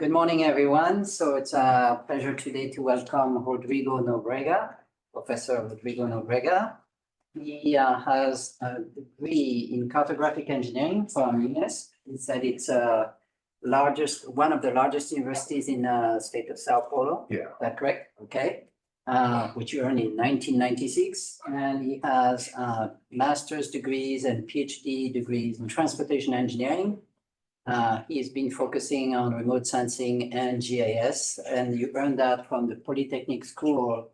Good morning, everyone. So it's a pleasure today to welcome Rodrigo Nóbrega, Professor Rodrigo Nóbrega. He has a degree in cartographic engineering from UNES. He said it's one of the largest universities in the state of Sao Paulo. Yeah. Is that correct? Okay. Which you earned in 1996. And he has master's degrees and PhD degrees in transportation engineering. He's been focusing on remote sensing and GIS, and you earned that from the Polytechnic School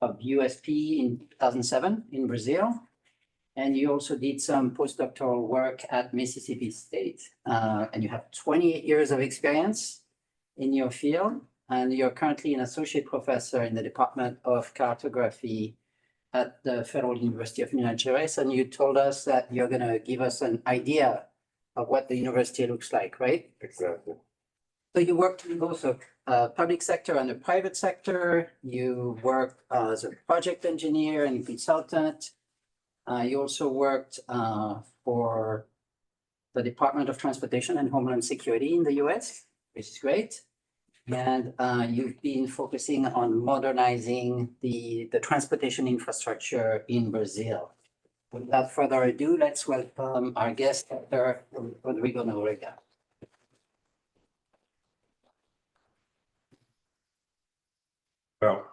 of USP in 2007 in Brazil. And you also did some postdoctoral work at Mississippi State. And you have 28 years of experience in your field, and you're currently an associate professor in the Department of Cartography at the Federal University of Minas Gerais. And you told us that you're going to give us an idea of what the university looks like, right? Exactly. So you worked in both the public sector and the private sector. You worked as a project engineer and consultant. You also worked for the Department of Transportation and Homeland Security in the US, which is great. And you've been focusing on modernizing the transportation infrastructure in Brazil. Without further ado, let's welcome our guest, Dr. Rodrigo Nóbrega. Well,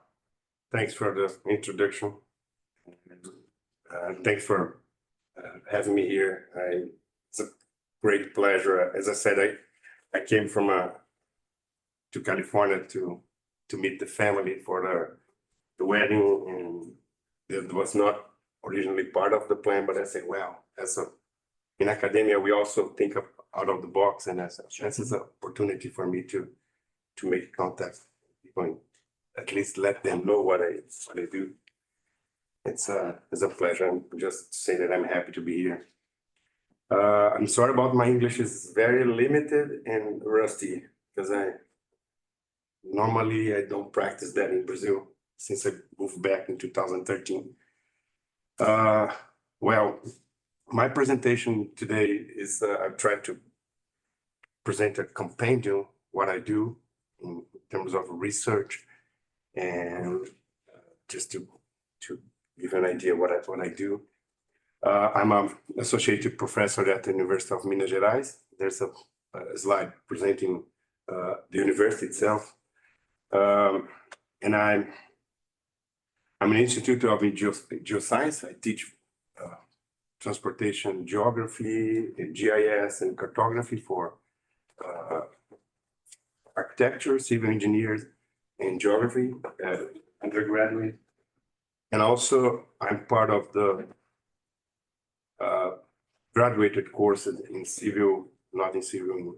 thanks for the introduction. Thanks for having me here. It's a great pleasure. As I said, I came to California to meet the family for the wedding, and it was not originally part of the plan, but I said, well, in academia, we also think out of the box, and this is an opportunity for me to make contact with people and at least let them know what I do. It's a pleasure, and just to say that I'm happy to be here. I'm sorry about my English is very limited and rusty, because normally I don't practice that in Brazil since I moved back in 2013. Well, my presentation today is I've tried to present a compendium, what I do in terms of research, and just to give an idea what I do. I'm an associate professor at the University of Minas Gerais. There's a slide presenting the university itself. And I'm an institute of geoscience. I teach transportation geography, GIS, and cartography for architecture, civil engineers, and geography undergraduate. And also, I'm part of the graduated courses in civil, not in civil,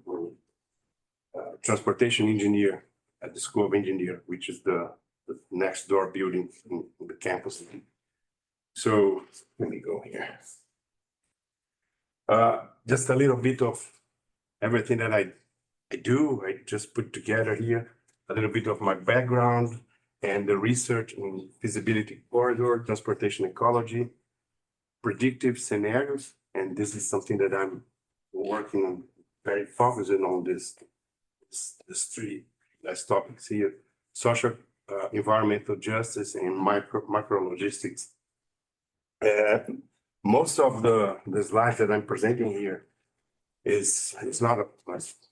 transportation engineer at the School of Engineer, which is the next door building in the campus. So let me go here. Just a little bit of everything that I do. I just put together here a little bit of my background and the research in feasibility corridor, transportation ecology, predictive scenarios. And this is something that I'm working on, very focused on this three last topics here: social, environmental justice, and micro logistics. Most of the slides that I'm presenting here is not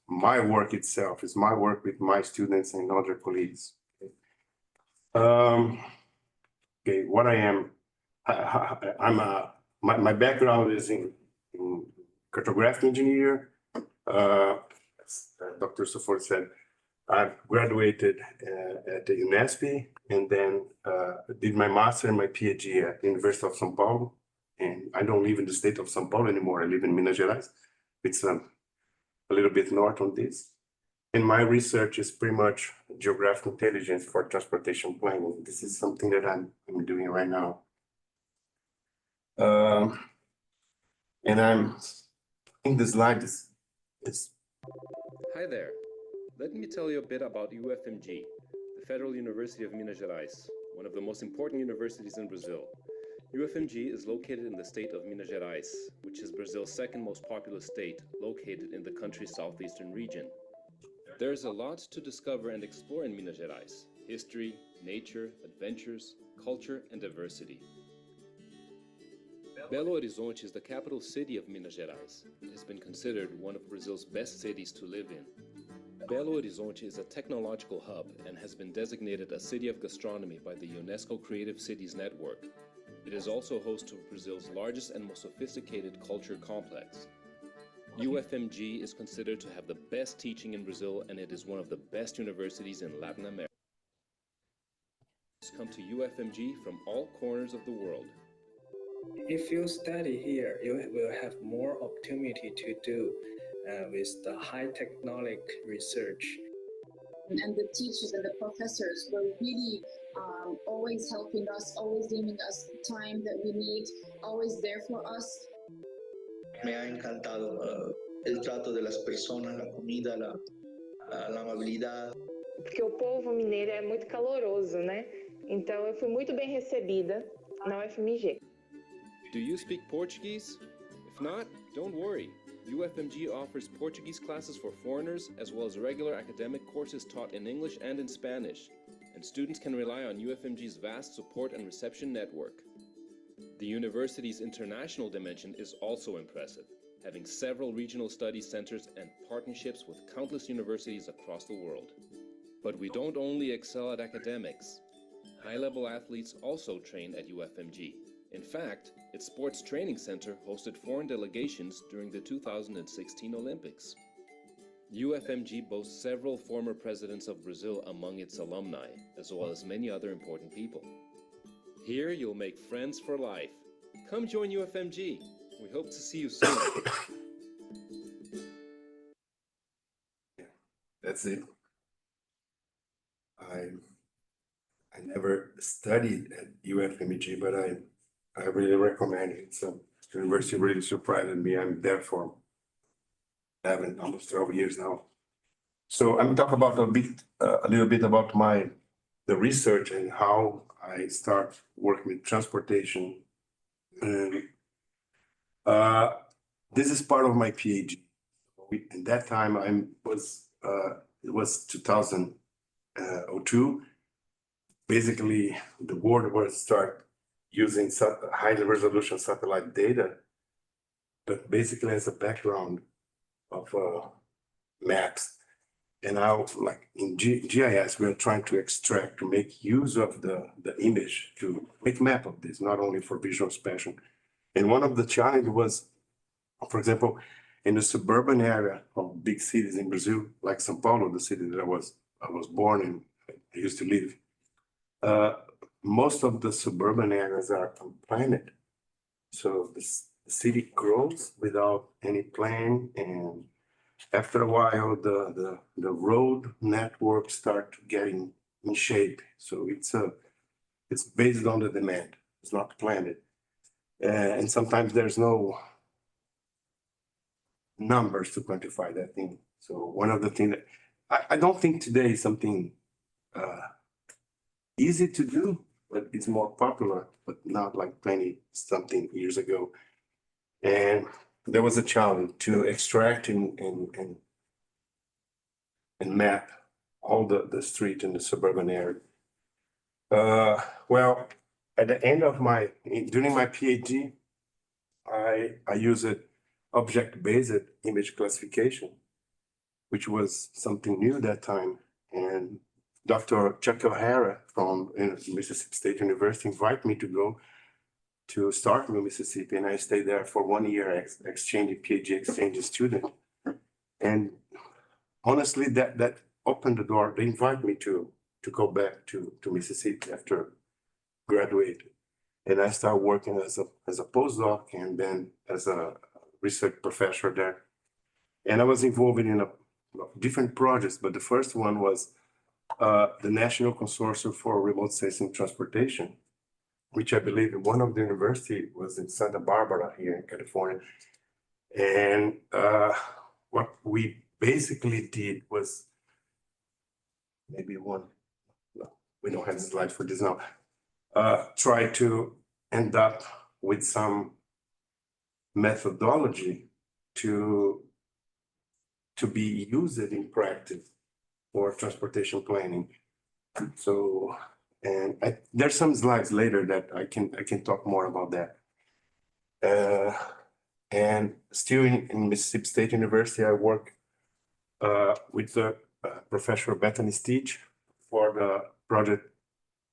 my work itself. It's my work with my students and other colleagues. Okay, what I am, my background is in cartographic engineer. As Dr. Sofor said, I graduated at the UNESP, and then did my master and my PhD at the University of São Paulo. And I don't live in the state of São Paulo anymore. I live in Minas Gerais. It's a little bit north on this. And my research is pretty much geographic intelligence for transportation planning. This is something that I'm doing right now. And I think the slide is. Hi there. Let me tell you a bit about UFMG, the Federal University of Minas Gerais, one of the most important universities in Brazil. UFMG is located in the state of Minas Gerais, which is Brazil's second most populous state, located in the country's southeastern region. There's a lot to discover and explore in Minas Gerais: history, nature, adventures, culture, and diversity. Belo Horizonte is the capital city of Minas Gerais. It has been considered one of Brazil's best cities to live in. Belo Horizonte is a technological hub and has been designated a city of gastronomy by the UNESCO Creative Cities Network. It is also host to Brazil's largest and most sophisticated culture complex. UFMG is considered to have the best teaching in Brazil, and it is one of the best universities in Latin America. Come to UFMG from all corners of the world. If you study here, you will have more opportunity to do with the high technology research. And the teachers and the professors were really always helping us, always giving us time that we need, always there for us. Me ha encantado el trato de las personas, la comida, la amabilidad. Porque o povo mineiro é muito caloroso, né? Então eu fui muito bem recebida na UFMG. Do you speak Portuguese? If not, don't worry. UFMG offers Portuguese classes for foreigners, as well as regular academic courses taught in English and in Spanish, and students can rely on UFMG's vast support and reception network. The university's international dimension is also impressive, having several regional study centers and partnerships with countless universities across the world. But we don't only excel at academics. High-level athletes also train at UFMG. In fact, its sports training center hosted foreign delegations during the 2016 Olympics. UFMG boasts several former presidents of Brazil among its alumni, as well as many other important people. Here you'll make friends for life. Come join UFMG. We hope to see you soon. That's it. I never studied at UFMG, but I really recommend it. It's a university really surprised me. I'm there for 11, almost 12 years now. So I'm talking about a little bit about the research and how I start working with transportation. And this is part of my PhD. In that time, it was 2002. Basically, the world was start using high resolution satellite data, but basically as a background of maps. And now, like in GIS, we're trying to extract, to make use of the image to make map of this, not only for visual inspection. And one of the challenges was, for example, in the suburban area of big cities in Brazil, like São Paulo, the city that I was born in, I used to live. Most of the suburban areas are unplanned. So the city grows without any plan, and after a while, the road network start getting in shape. So it's based on the demand. It's not planned, and sometimes there's no numbers to quantify that thing. So one of the things that I don't think today is something easy to do, but it's more popular, but not like 20 something years ago. And there was a challenge to extract and map all the street in the suburban area. Well, at the end of during my PhD, I used object-based image classification, which was something new that time. And Dr. Chuck O'Hara from Mississippi State University invited me to go to Starkville, Mississippi, and I stayed there for 1 year, PhD exchange student. And honestly, that opened the door. They invited me to go back to Mississippi after graduating, and I started working as a postdoc and then as a research professor there. And I was involved in different projects, but the first one was the National Consortium for Remote Sensing Transportation, which I believe one of the university was in Santa Barbara here in California. And what we basically did was we don't have the slide for this now, try to end up with some methodology to be used in practice for transportation planning. So, and there's some slides later that I can talk more about that. And still in Mississippi State University, I work with the Professor Bethany Stitch for the project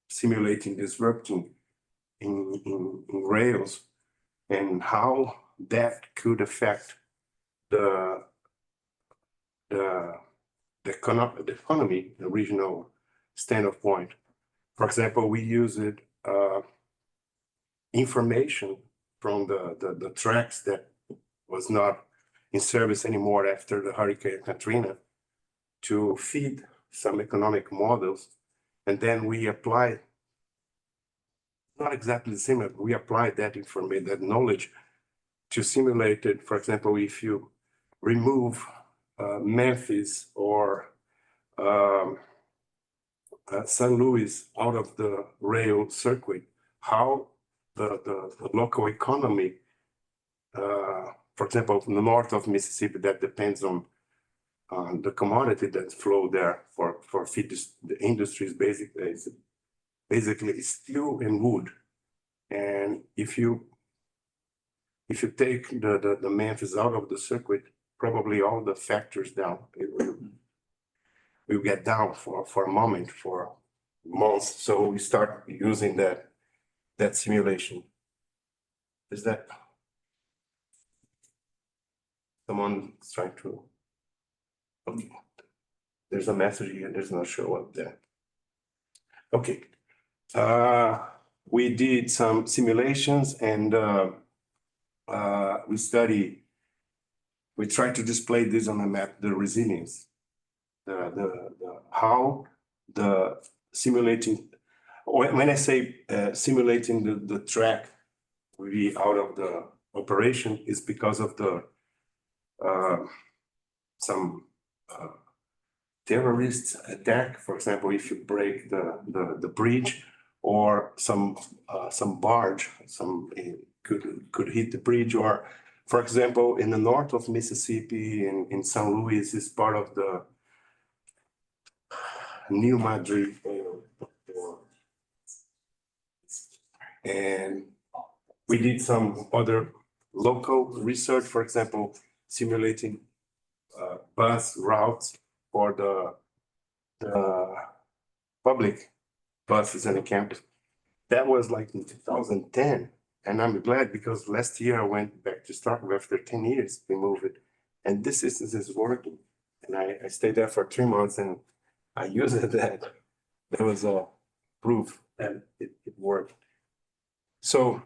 simulating disrupting in rails and how that could affect the economy, the regional standpoint. For example, we use it information from the tracks that was not in service anymore after the Hurricane Katrina to feed some economic models. And then we apply, not exactly the same, but we apply that information, that knowledge to simulate it. For example, if you remove Memphis or St. Louis out of the rail circuit, how the local economy, for example, from the north of Mississippi, that depends on the commodity that flow there for feed the industries, basically steel and wood. And if you take the Memphis out of the circuit, probably all the factors down, it will get down for a moment, for months. So we start using that simulation. Is that someone's trying to? Okay. There's a message here. There's no show up there. Okay. We did some simulations and we tried to display this on the map, the resilience, how the simulating, when I say simulating the track will be out of the operation is because of the some terrorist attack. For example, if you break the bridge or some barge, could hit the bridge, or for example, in the north of Mississippi in St. Louis is part of the New Madrid. And we did some other local research, for example, simulating bus routes for the public buses in the campus. That was like in 2010. And I'm glad because last year I went back to Starkville after 10 years, we moved it. And this is working. And I stayed there for 3 months and I used that. There was a proof that it worked. So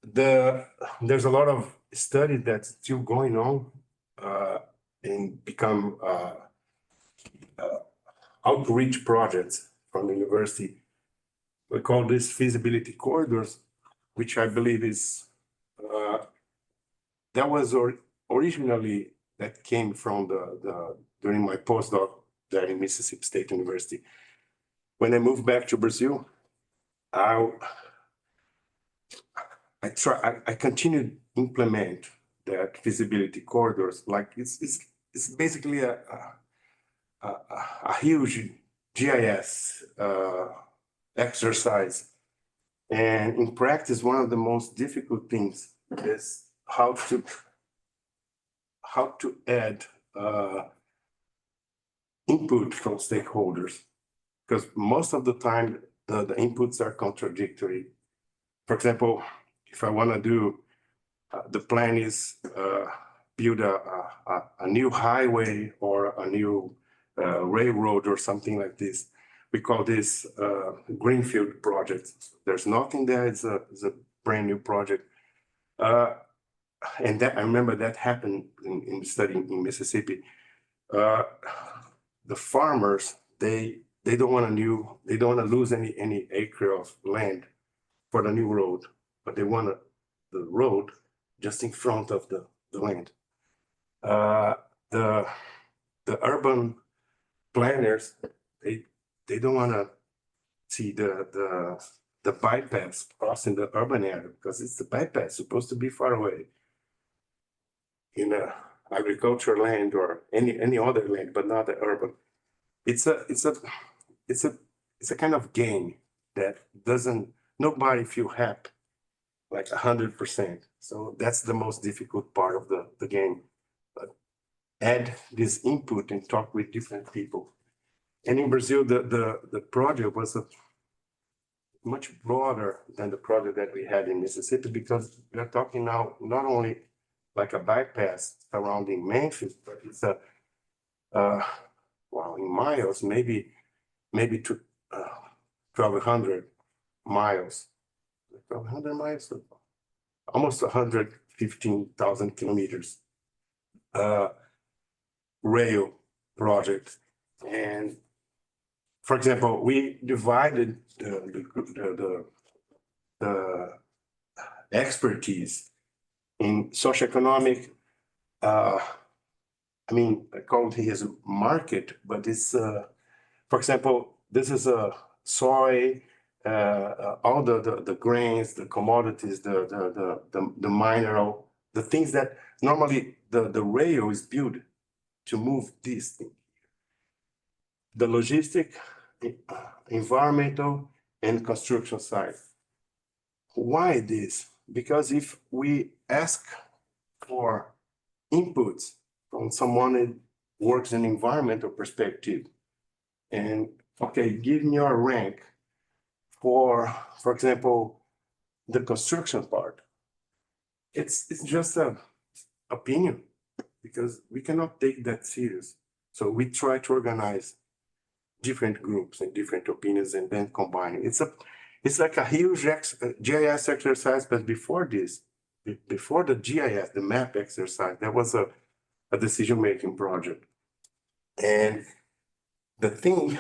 there's a lot of study that's still going on and become outreach projects from the university. We call this feasibility corridors, which I believe is that was originally that came from the during my postdoc there in Mississippi State University. When I moved back to Brazil, I continued to implement that feasibility corridors. Like it's basically a huge GIS exercise. And in practice, one of the most difficult things is how to add input from stakeholders, because most of the time the inputs are contradictory. For example, if I want to do the plan is build a new highway or a new railroad or something like this. We call this greenfield project. There's nothing there. It's a brand new project. And that I remember that happened in studying in Mississippi. The farmers, they don't want to lose any acre of land for the new road, but they want the road just in front of the land. The urban planners, they don't want to see the bypass crossing the urban area because it's the bypass supposed to be far away in a agricultural land or any other land, but not the urban. it's a kind of game that nobody feel happy like 100%. So that's the most difficult part of the game. But add this input and talk with different people. And in Brazil, the project was much broader than the project that we had in Mississippi, because we're talking now not only like a bypass surrounding Memphis, but it's well, in miles, maybe to 1,200 miles. 1,200 miles, almost 115,000 kilometers rail project. And for example, we divided the expertise in socioeconomic, I mean, I called his market, but it's, for example, this is a soy, all the grains, the commodities, the mineral, the things that normally the rail is built to move these things. The logistic, environmental, and construction side. Why this? Because if we ask for inputs from someone that works in environmental perspective, and okay, give me your rank for example, the construction part. It's just a opinion, because we cannot take that serious. So we try to organize different groups and different opinions and then combine it. It's like a huge GIS exercise, but before this, before the GIS, the map exercise, there was a decision-making project. And the thing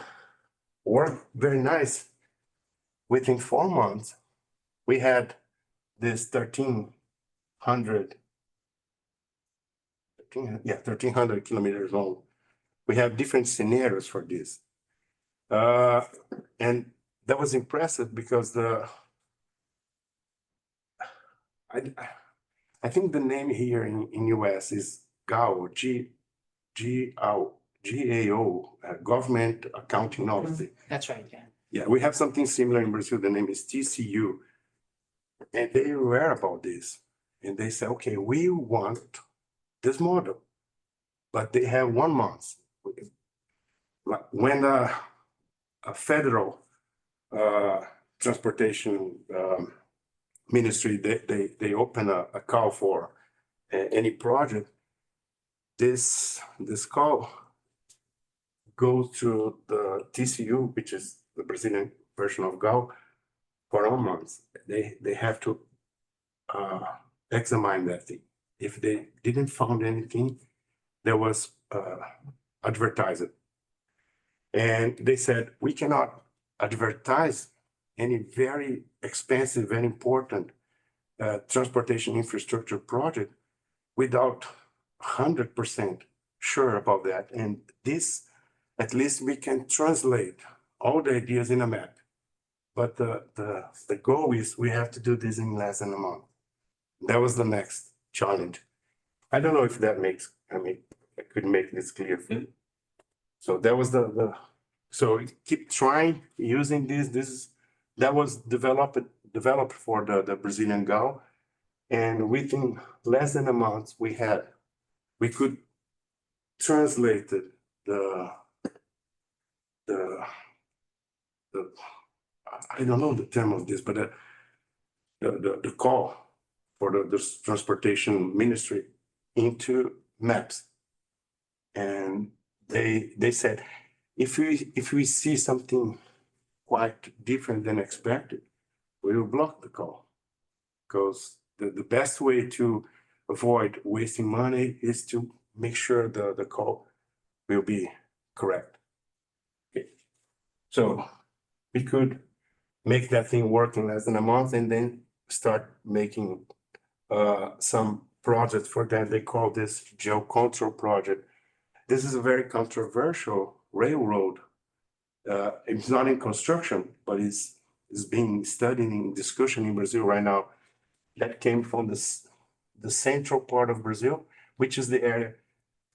worked very nice. Within 4 months, we had this 1,300 kilometers long. We have different scenarios for this. And that was impressive because I think the name here in US is GAO, GAO, Government Accounting Office. That's right, yeah. Yeah, we have something similar in Brazil. The name is TCU. And they were aware about this. And they said, okay, we want this model. But they have 1 month. When a federal transportation ministry, they open a call for any project, this call goes to the TCU, which is the Brazilian version of GAO, for 1 month. They have to examine that thing. If they didn't find anything, there was advertised. And they said, we cannot advertise any very expensive, very important transportation infrastructure project without 100% sure about that. And this, at least we can translate all the ideas in a map. But the goal is we have to do this in less than a month. That was the next challenge. I don't know if that makes, I could make this clear for you. So that was so keep trying using that was developed for the Brazilian GAO. And within less than a month, we could translate the I don't know the term of this, but the call for the transportation ministry into maps. And they said, if we see something quite different than expected, we will block the call, because the best way to avoid wasting money is to make sure the call will be correct. Okay. So we could make that thing work in less than a month and then start making some projects for them. They call this GeoControl project. This is a very controversial railroad. It's not in construction, but it's being studied in discussion in Brazil right now. That came from the central part of Brazil, which is the area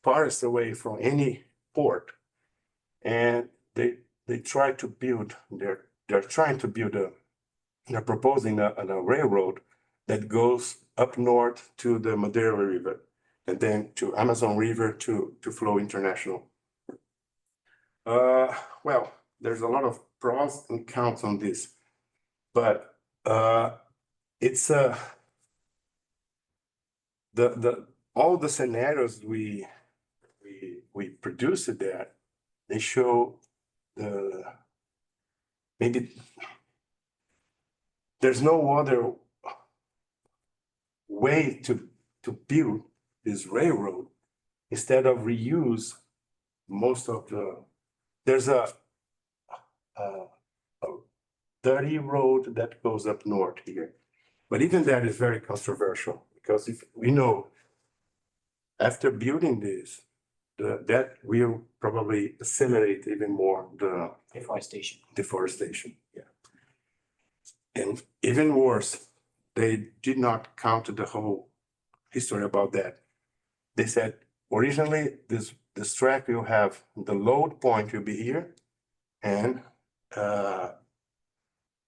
farthest away from any port. and they try to build, they're trying to build they're proposing a railroad that goes up north to the Madeira River and then to Amazon River to flow international. Well, there's a lot of pros and cons on this, but it's all the scenarios we produced there, they show maybe there's no other way to build this railroad instead of reuse most of there's a dirty road that goes up north here. But even that is very controversial because if we know after building this, that will probably accelerate even more the deforestation. Yeah. And even worse, they did not count the whole history about that. They said originally this track will have the load point will be here, and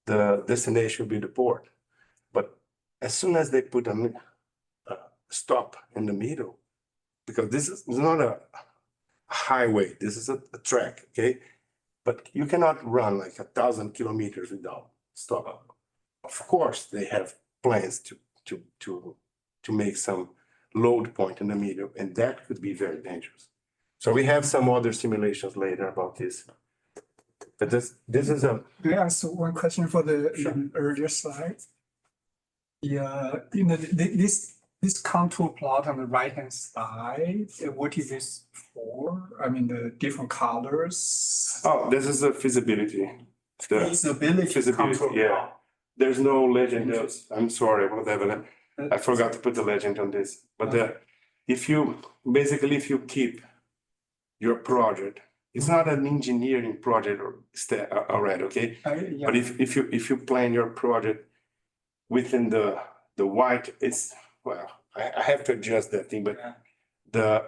the destination will be the port. But as soon as they put a stop in the middle, because this is not a highway, this is a track, okay? But you cannot run like 1,000 kilometers without stop. Of course, they have plans to make some load point in the middle, and that could be very dangerous. So we have some other simulations later about this. But this is a May I ask one question for the earlier slide? Yeah, you know, this contour plot on the right-hand side, what is this for? I mean, the different colors. oh, this is a feasibility. The Feasibility contour yeah. plot. There's no legend. Interesting. I'm sorry about that, but I forgot to put the legend on this. But if you keep your project, it's not an engineering project already, okay? Yeah. But if you plan your project within the white, it's well, I have to adjust that thing, but Yeah.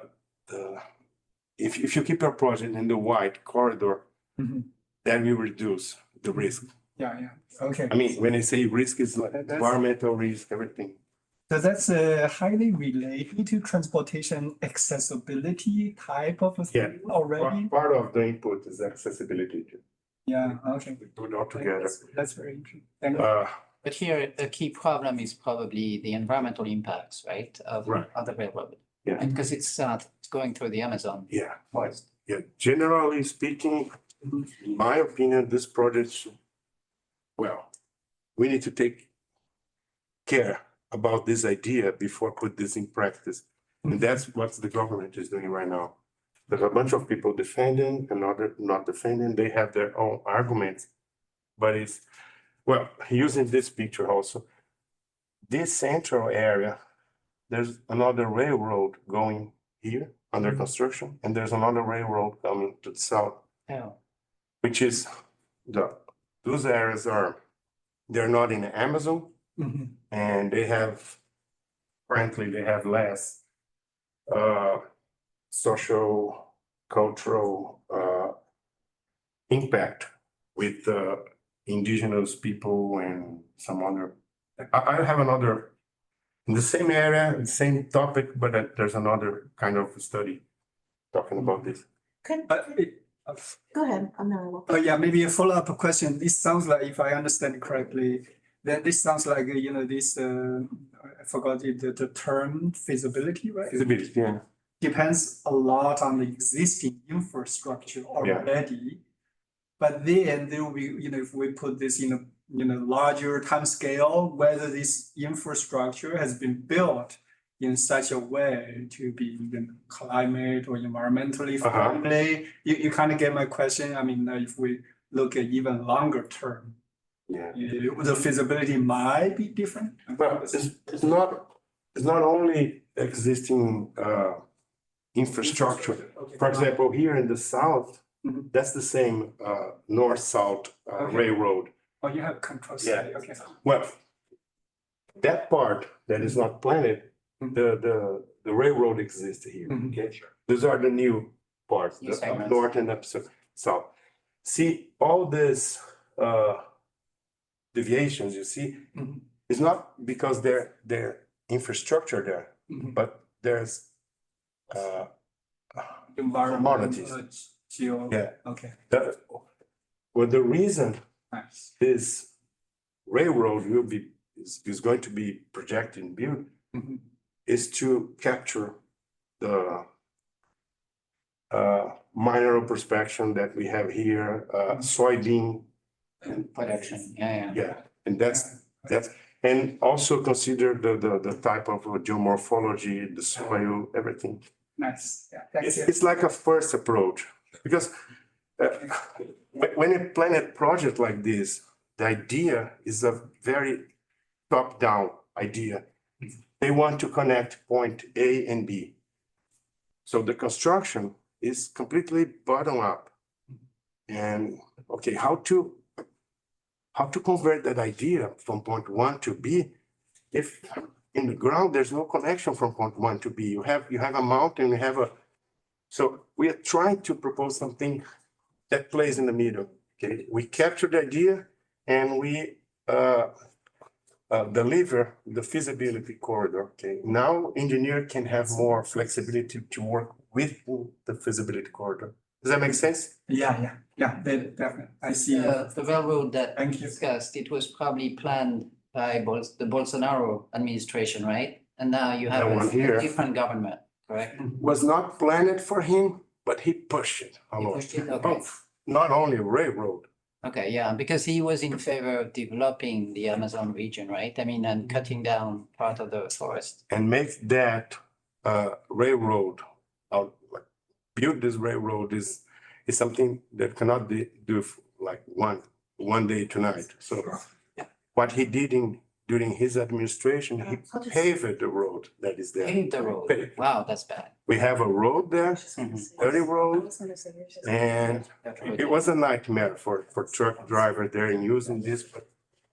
if you keep your project in the white corridor, Mhm. that will reduce the risk. Yeah, okay. I mean, when I say risk, it's like environmental risk, everything. So that's highly related to transportation accessibility type of a thing already? Part of the input is accessibility. Yeah, okay. We put it all together. That's very interesting. Thank you. But here, the key problem is probably the environmental impacts, right, of Right. the railroad. Yeah. And because it's going through the Amazon Yeah, forest. yeah. Generally speaking, in my opinion, this project well, we need to take care about this idea before put this in practice. And that's what the government is doing right now. There's a bunch of people defending and other not defending. They have their own arguments. But it's, well, using this picture also, this central area, there's another railroad going here under construction, and there's another railroad coming to the south, Oh, which is those areas they're not in the Amazon, Mhm. and frankly, they have less social, cultural impact with indigenous people and some other. I have another in the same area, the same topic, but there's another kind of study talking about this. Go ahead, I'm not. Oh, yeah, maybe a follow-up question. This sounds like, if I understand it correctly, then this sounds like, you know, this, I forgot the term feasibility, right? Feasibility, yeah. Depends a lot on the existing infrastructure already. But then there will be, you know, if we put this in a, you know, larger time scale, whether this infrastructure has been built in such a way to be, you know, climate or environmentally friendly. You kind of get my question. I mean, if we look at even longer term, the feasibility might be different. Well, it's not only existing infrastructure. For example, here in the south, that's the same north-south railroad. Oh, you have control. Yeah. Okay. Well, that part that is not planned, the railroad exists here. Okay, those are the new parts, the up north and up south. south. See, all this deviations you see, it's not because they're infrastructure there, but there's commodities. Yeah. Okay. The reason Nice. this railroad is going to be projected and built is to capture the mineral prospection that we have here, soybean and Production, yeah. yeah, and that's and also consider the type of geomorphology, the soil, everything. Nice. Yeah. Thank you. It's like a first approach because when you plan a project like this, the idea is a very top-down idea. They want to connect point A and B. So the construction is completely bottom up. And okay, how to convert that idea from point one to B if in the ground there's no connection from point one to B. You have a mountain, so we are trying to propose something that plays in the middle. Okay, we capture the idea and we deliver the feasibility corridor. Okay, now engineer can have more flexibility to work with the feasibility corridor. Does that make sense? Yeah. Definitely. I see. The railroad that we Thank you. discussed, it was probably planned by the Bolsonaro administration, right? And now you have That one here. a different government, correct? Was not planned for him, but he pushed it a He lot. pushed it, okay. Not only railroad. Okay, yeah, because he was in favor of developing the Amazon region, right? I mean, and cutting down part of the forest. And make that railroad like build this railroad is something that cannot be do like one day tonight. So what he did during his administration, he paved the road that is there. Paved the road. Paved. Wow, that's bad. We have a road there, dirty road, and it was a nightmare for truck driver there in using this, but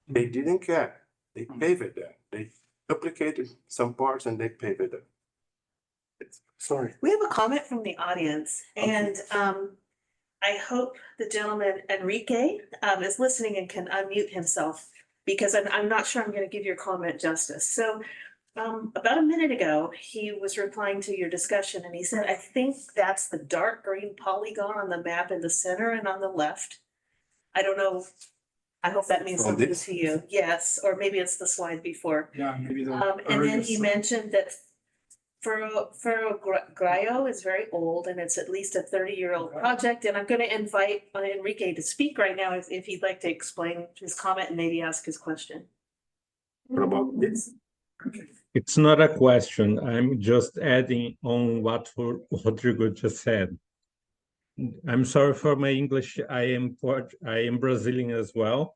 they didn't care. They paved it there. They duplicated some parts and they paved it. Sorry. We have a comment from the audience and I hope the gentleman Enrique is listening and can unmute himself because I'm not sure I'm going to give your comment justice. So about a minute ago, he was replying to your discussion and he said, I think that's the dark green polygon on the map in the center and on the left. I don't know. I hope that means something to you. Yes, or maybe it's the slide before. Yeah, maybe the. And then he mentioned that Ferrograyo is very old and it's at least a 30-year-old project. And I'm going to invite Enrique to speak right now if he'd like to explain his comment and maybe ask his question. What about this? It's not a question. I'm just adding on what Rodrigo just said. I'm sorry for my English. I am Brazilian as well.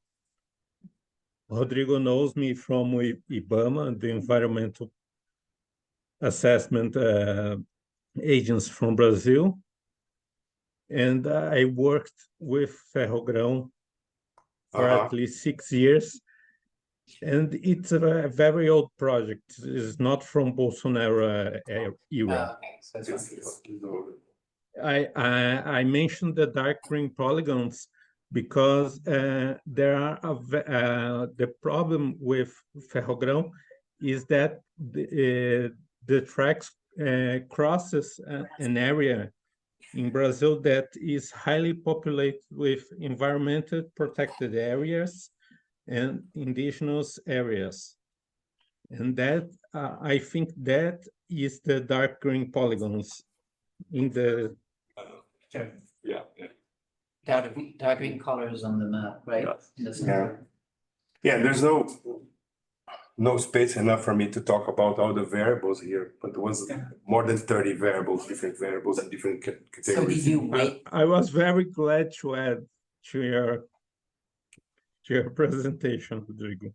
Rodrigo knows me from IBAMA, the Environmental Assessment Agency from Brazil. And I worked with Ferrogrão for at least 6 years. And it's a very old project. It's not from Bolsonaro era. I mentioned the dark green polygons because there are the problem with Ferrogrão is that the tracks crosses an area in Brazil that is highly populated with environmental protected areas and indigenous areas. And that, I think that is the dark green polygons in the... Dark green colors on the map, right? In the center. Yeah, there's no space enough for me to talk about all the variables here, but there was more than 30 variables, different variables and different categories. So did you wait? I was very glad to add to your presentation, Rodrigo.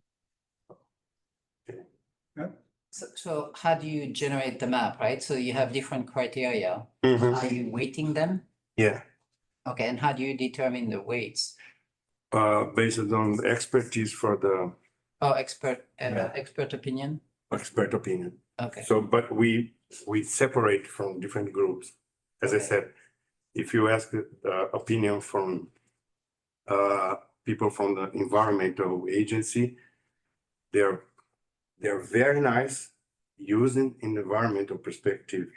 So how do you generate the map, right? So you have different criteria. Mhm. Are you weighting them? Yeah, Okay, and how do you determine the weights? based on expertise for the Oh, expert opinion? expert opinion. Okay. So, but we separate from different groups. As I Okay. said, if you ask opinion from people from the environmental agency, they're very nice using in environmental perspective,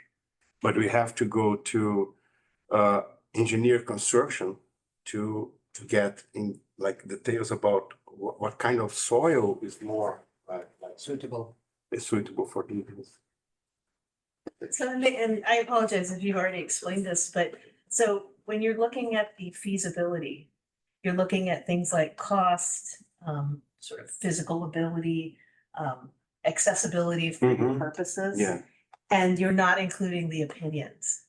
but we have to go to engineer construction to get in like details about what kind of soil is more Suitable. is suitable for doing this. So, and I apologize if you've already explained this, but so when you're looking at the feasibility, you're looking at things like cost, sort of physical ability, accessibility for Mhm. purposes. Yeah, And you're not including the opinions.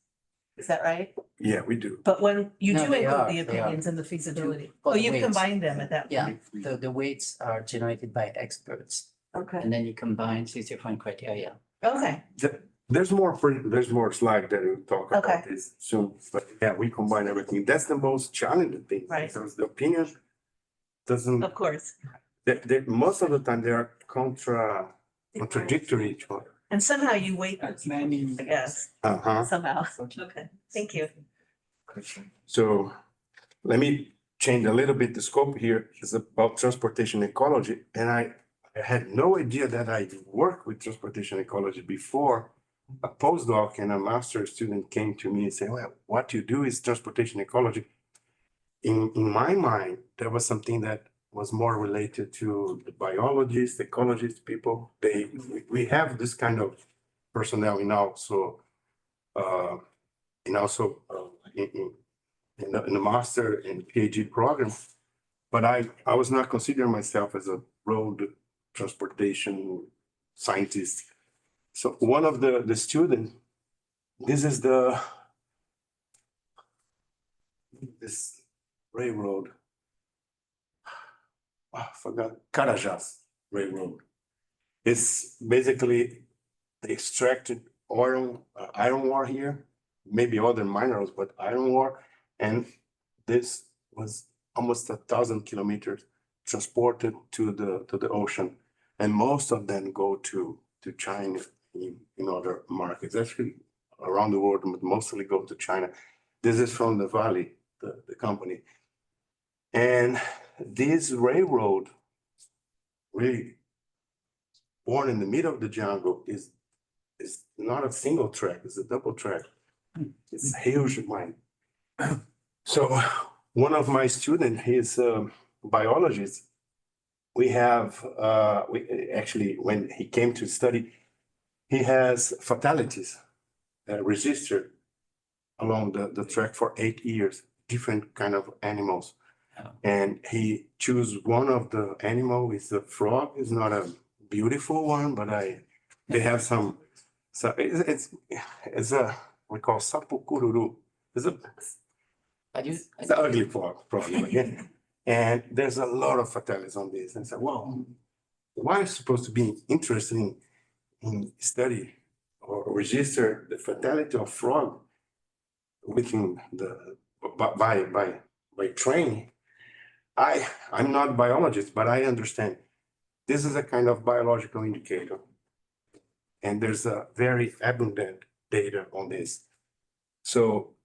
Is that right? yeah, we do. But when you No, do they include are, the they are. opinions and the feasibility, For oh, the you weights. combine them at that Yeah, point. the weights are generated by experts, Okay, and then you combine these different criteria. okay, There's more slide that we'll talk Okay. about this soon, but yeah, we combine everything. That's the most challenging thing. Right. Because the opinion doesn't, of course. most of the time they are contradictory each other. And somehow you weight them, As many. I guess, Uh-huh. somehow. Okay, thank you. So let me change a little bit the scope here. It's about transportation ecology. And I had no idea that I worked with transportation ecology before a postdoc and a master student came to me and said, well, what you do is transportation ecology. In my mind, there was something that was more related to the biologists, ecologists, people. We have this kind of personnel in also in the master and PhD program, but I was not considering myself as a road transportation scientist. So one of the students, this is this railroad. I forgot, Carajás Railroad. It's basically the extracted oil, iron ore here, maybe other minerals, but iron ore. And this was almost 1,000 kilometers transported to the ocean. And most of them go to China in other markets, actually around the world, but mostly go to China. This is from the Valley, the company. And this railroad, really born in the middle of the jungle, is not a single track, it's a double track. It's a huge mine. So one of my students, he's a biologist. We have, actually, when he came to study, he has fatalities registered along the track for 8 years, different kind of animals. Oh. And he choose one of the animal is a frog. It's not a beautiful one, but they have some. So it's a we call sapo cururu. It's an ugly frog, probably again. And there's a lot of fatalities on this. And so, well, why is supposed to be interested in study or register the fatality of frog within by training? I'm not a biologist, but I understand this is a kind of biological indicator. And there's a very abundant data on this. So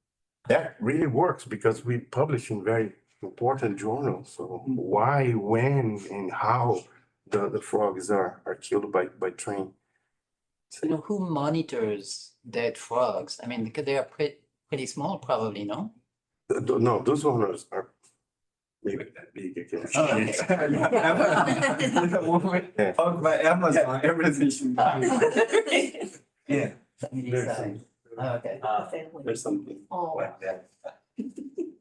that really works because we publish in very important journals. So why, when, and how the frogs are killed by train. You know, who monitors dead frogs? I mean, because they are pretty small, probably, no? No, those owners are maybe that big again. Oh, okay. Yeah. Talk about Amazon, everything. Yeah. Oh, okay. There's something Oh. like that.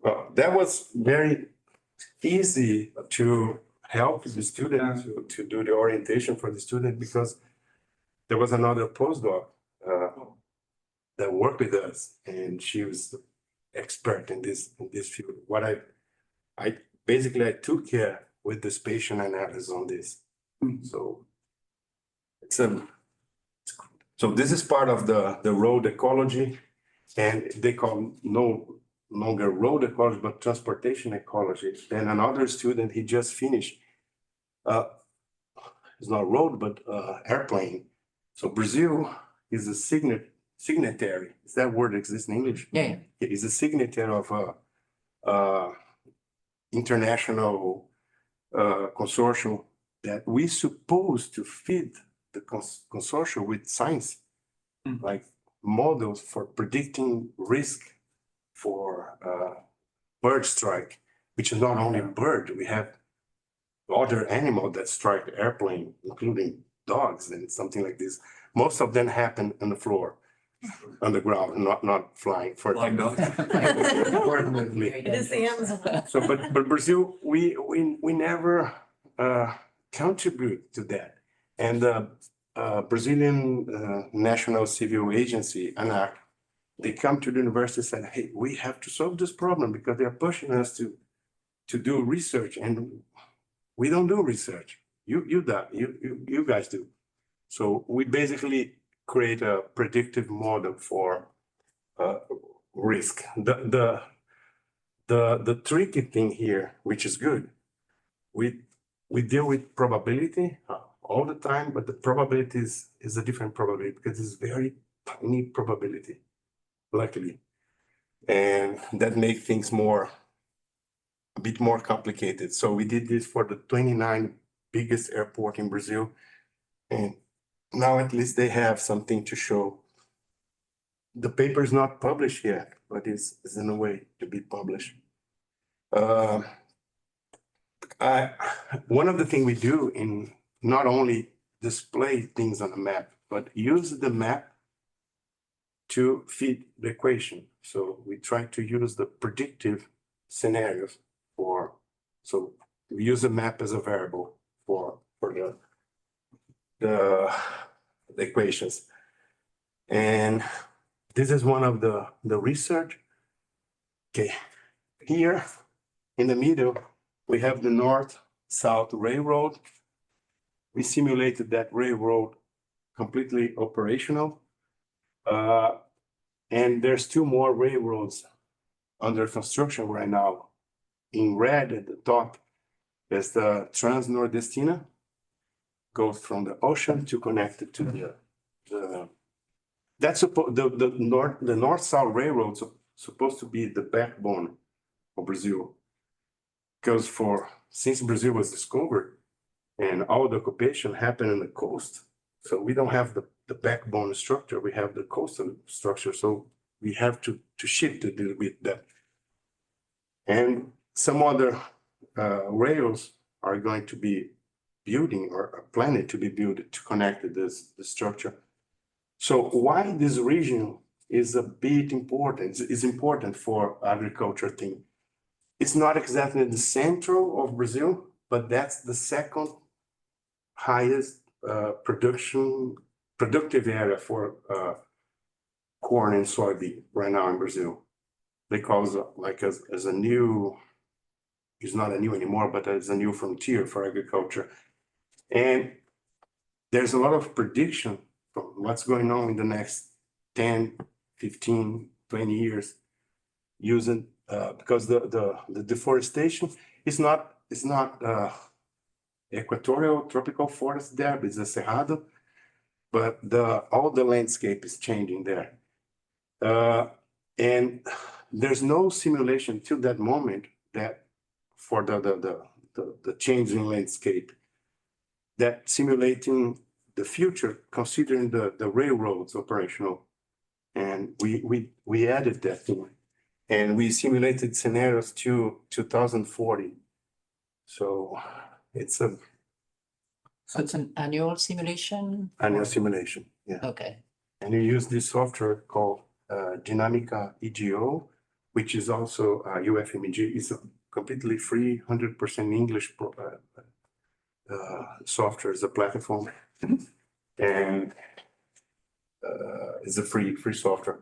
Well, that was very easy to help the student to do the orientation for the student because there was another postdoc that worked with us and she was expert in this field. What I basically took care with the spatial analysis on this. So it's so this is part of the road ecology, and they call no longer road ecology, but transportation ecology. And another student, he just finished, it's not road, but airplane. So Brazil is a signatory. Is that word exist in English? Yeah. He's a signatory of a international consortium that we supposed to feed the consortium with science, like models for predicting risk for bird strike, which is not only bird, we have other animal that strike the airplane, including dogs and something like this. Most of them happen on the floor, on the ground, not flying. Fortunately. It is the Amazon. So, but Brazil, we never contribute to that. And Brazilian National Civil Agency, ANAC, they come to the university and said, hey, we have to solve this problem because they're pushing us to do research, and we don't do research. You guys do. So we basically create a predictive model for risk. The tricky thing here, which is good, we deal with probability all the time, but the probability is a different probability because it's very tiny probability, luckily. And that makes things a bit more complicated. So we did this for the 29 biggest airport in Brazil. And now at least they have something to show. The paper is not published yet, but it's in a way to be published. One of the things we do in not only display things on the map, but use the map to feed the equation. So we try to use the predictive scenarios so we use the map as a variable for the equations. And this is one of the research. Okay, here in the middle, we have the north-south railroad. We simulated that railroad completely operational. And there's 2 more railroads under construction right now. In red at the top is the Transnordestina, goes from the ocean to connect it to the north-south railroad supposed to be the backbone of Brazil. Because since Brazil was discovered and all the occupation happened on the coast, so we don't have the backbone structure, we have the coastal structure, so we have to shift a little bit that. And some other rails are going to be building or are planning to be built to connect the structure. So why this region is a bit important, is important for agriculture thing. It's not exactly the central of Brazil, but that's the second highest productive area for corn and soybean right now in Brazil. They call it like as a new, it's not a new anymore, but as a new frontier for agriculture. And there's a lot of prediction from what's going on in the next 10, 15, 20 years using, because the deforestation is not equatorial tropical forest there, but it's a cerrado, but all the landscape is changing there. And there's no simulation till that moment that for the changing landscape that simulating the future, considering the railroads operational. And we added that to it. And we simulated scenarios to 2040. So it's an annual simulation? Annual simulation, yeah. Okay. And you use this software called Dinamica EGO, which is also UFMG. It's a completely free, 100% English software. It's a platform, and it's a free software.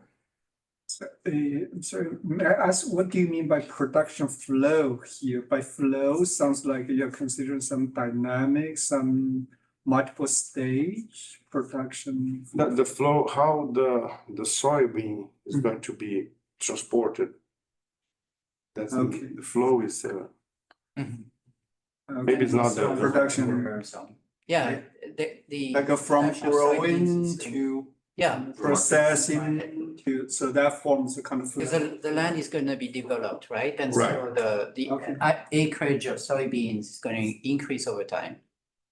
Sorry, may I ask, what do you mean by production flow here? By flow, sounds like you're considering some dynamics, some multiple stage production. The flow, how the soybean is going to be transported. That's Okay. the flow is. Maybe it's not the production. Yeah, the Like from actual growing soybeans is- to Yeah, processing to, so that forms a kind of. because the land is gonna be developed, right? And so the Okay. acreage of soybeans is going to increase over time.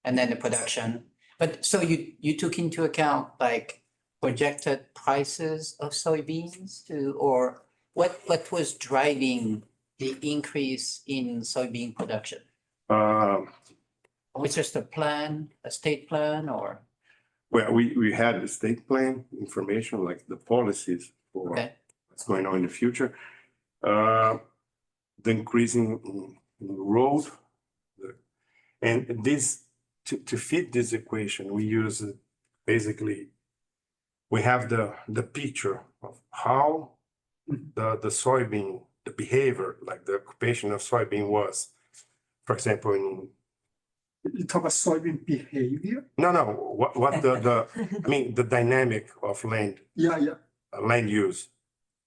And then the production, but so you took into account like projected prices of soybeans to, or what was driving the increase in soybean production? Was just a plan, a state plan, or? Well, we had the state plan information, like the policies for Okay, what's going on in the future. The increasing road. And this, to fit this equation, we use basically, we have the picture of how the soybean, the behavior, like the occupation of soybean was. For example, in You talk about soybean behavior? no, what I mean, the dynamic of land, Yeah, land use.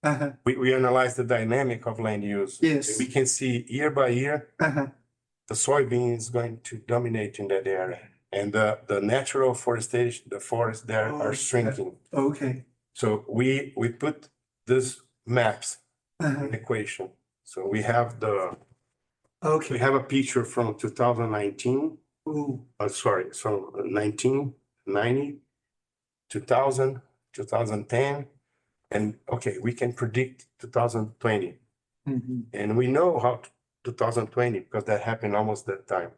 uh-huh, We analyze the dynamic of land use. Yes. We can see year by year, uh-huh, the soybean is going to dominate in that area. And the natural forestation, the forests there Oh, are shrinking. okay. So we put these maps uh-huh, in equation. So we have we Okay. have a picture from 2019, Oh, sorry, so 1990, 2000, 2010, and okay, we can predict 2020. mhm, And we know how 2020, because that happened almost that time.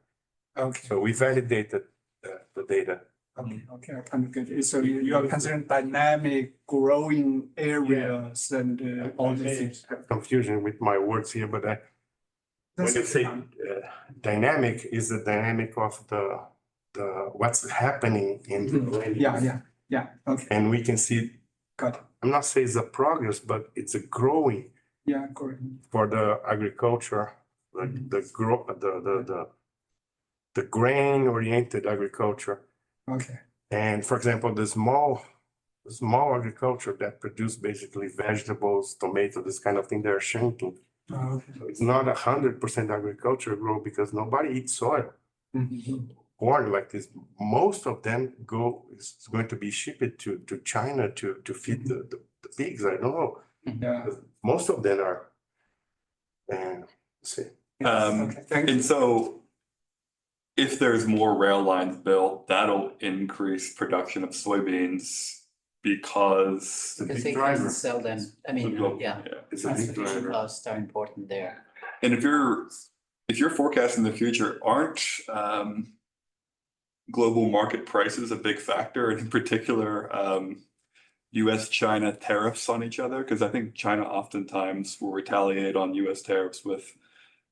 okay, So we validated the data. okay, I kind of get it. So you are considering dynamic growing areas and all these things. Confusion with my words here, but when you say dynamic, is the dynamic of the what's happening in the land use. Yeah, okay, And we can see, got it. I'm not saying it's a progress, but it's a growing Yeah, great. for the agriculture, like the grain oriented agriculture. Okay, And for example, the small agriculture that produce basically vegetables, tomato, this kind of thing, they're shrinking. okay. So it's not 100% agriculture growth because nobody eats soil. Mhm. Corn like this, most of them is going to be shipped to China to feed the pigs. I don't know. Yeah. Most of them are. And see. Okay, thank you. And so if there's more rail lines built, that'll increase production of soybeans because because they driver. can sell them, I mean, yeah, It's a big transportation driver. costs are important there. And if you're forecasting the future, aren't global market prices a big factor, and in particular US-China tariffs on each other? Because I think China oftentimes will retaliate on US tariffs with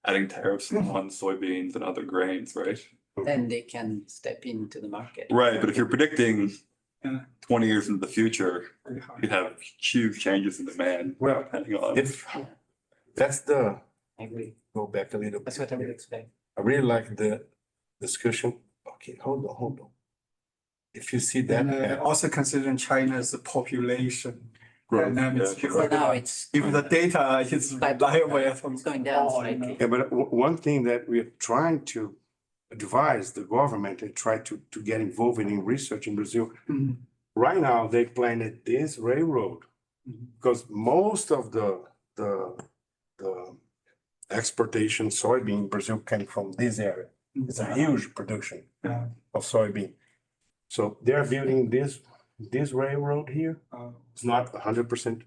adding tariffs on soybeans and other grains, right? Then they can step into the market. Right, but if you're predicting Yeah. 20 years into the future, Very hard. you have huge changes in demand. Well, depending on if that's the, I agree. go back a little bit. That's what I would expect. I really like the discussion. Okay, hold on. If you see that, And also considering China's population growth. dynamics. Yeah. For now, it's. If the data is reliable from. It's going down all, you know. slightly. yeah, but one thing that we're trying to advise the government and try to get involved in research in Brazil. Mhm. Right now, they planned this railroad Mhm. because most of the exportation soybean in Brazil came from this area. It's a huge production Yeah. of soybean. So they're building this railroad here. It's not 100%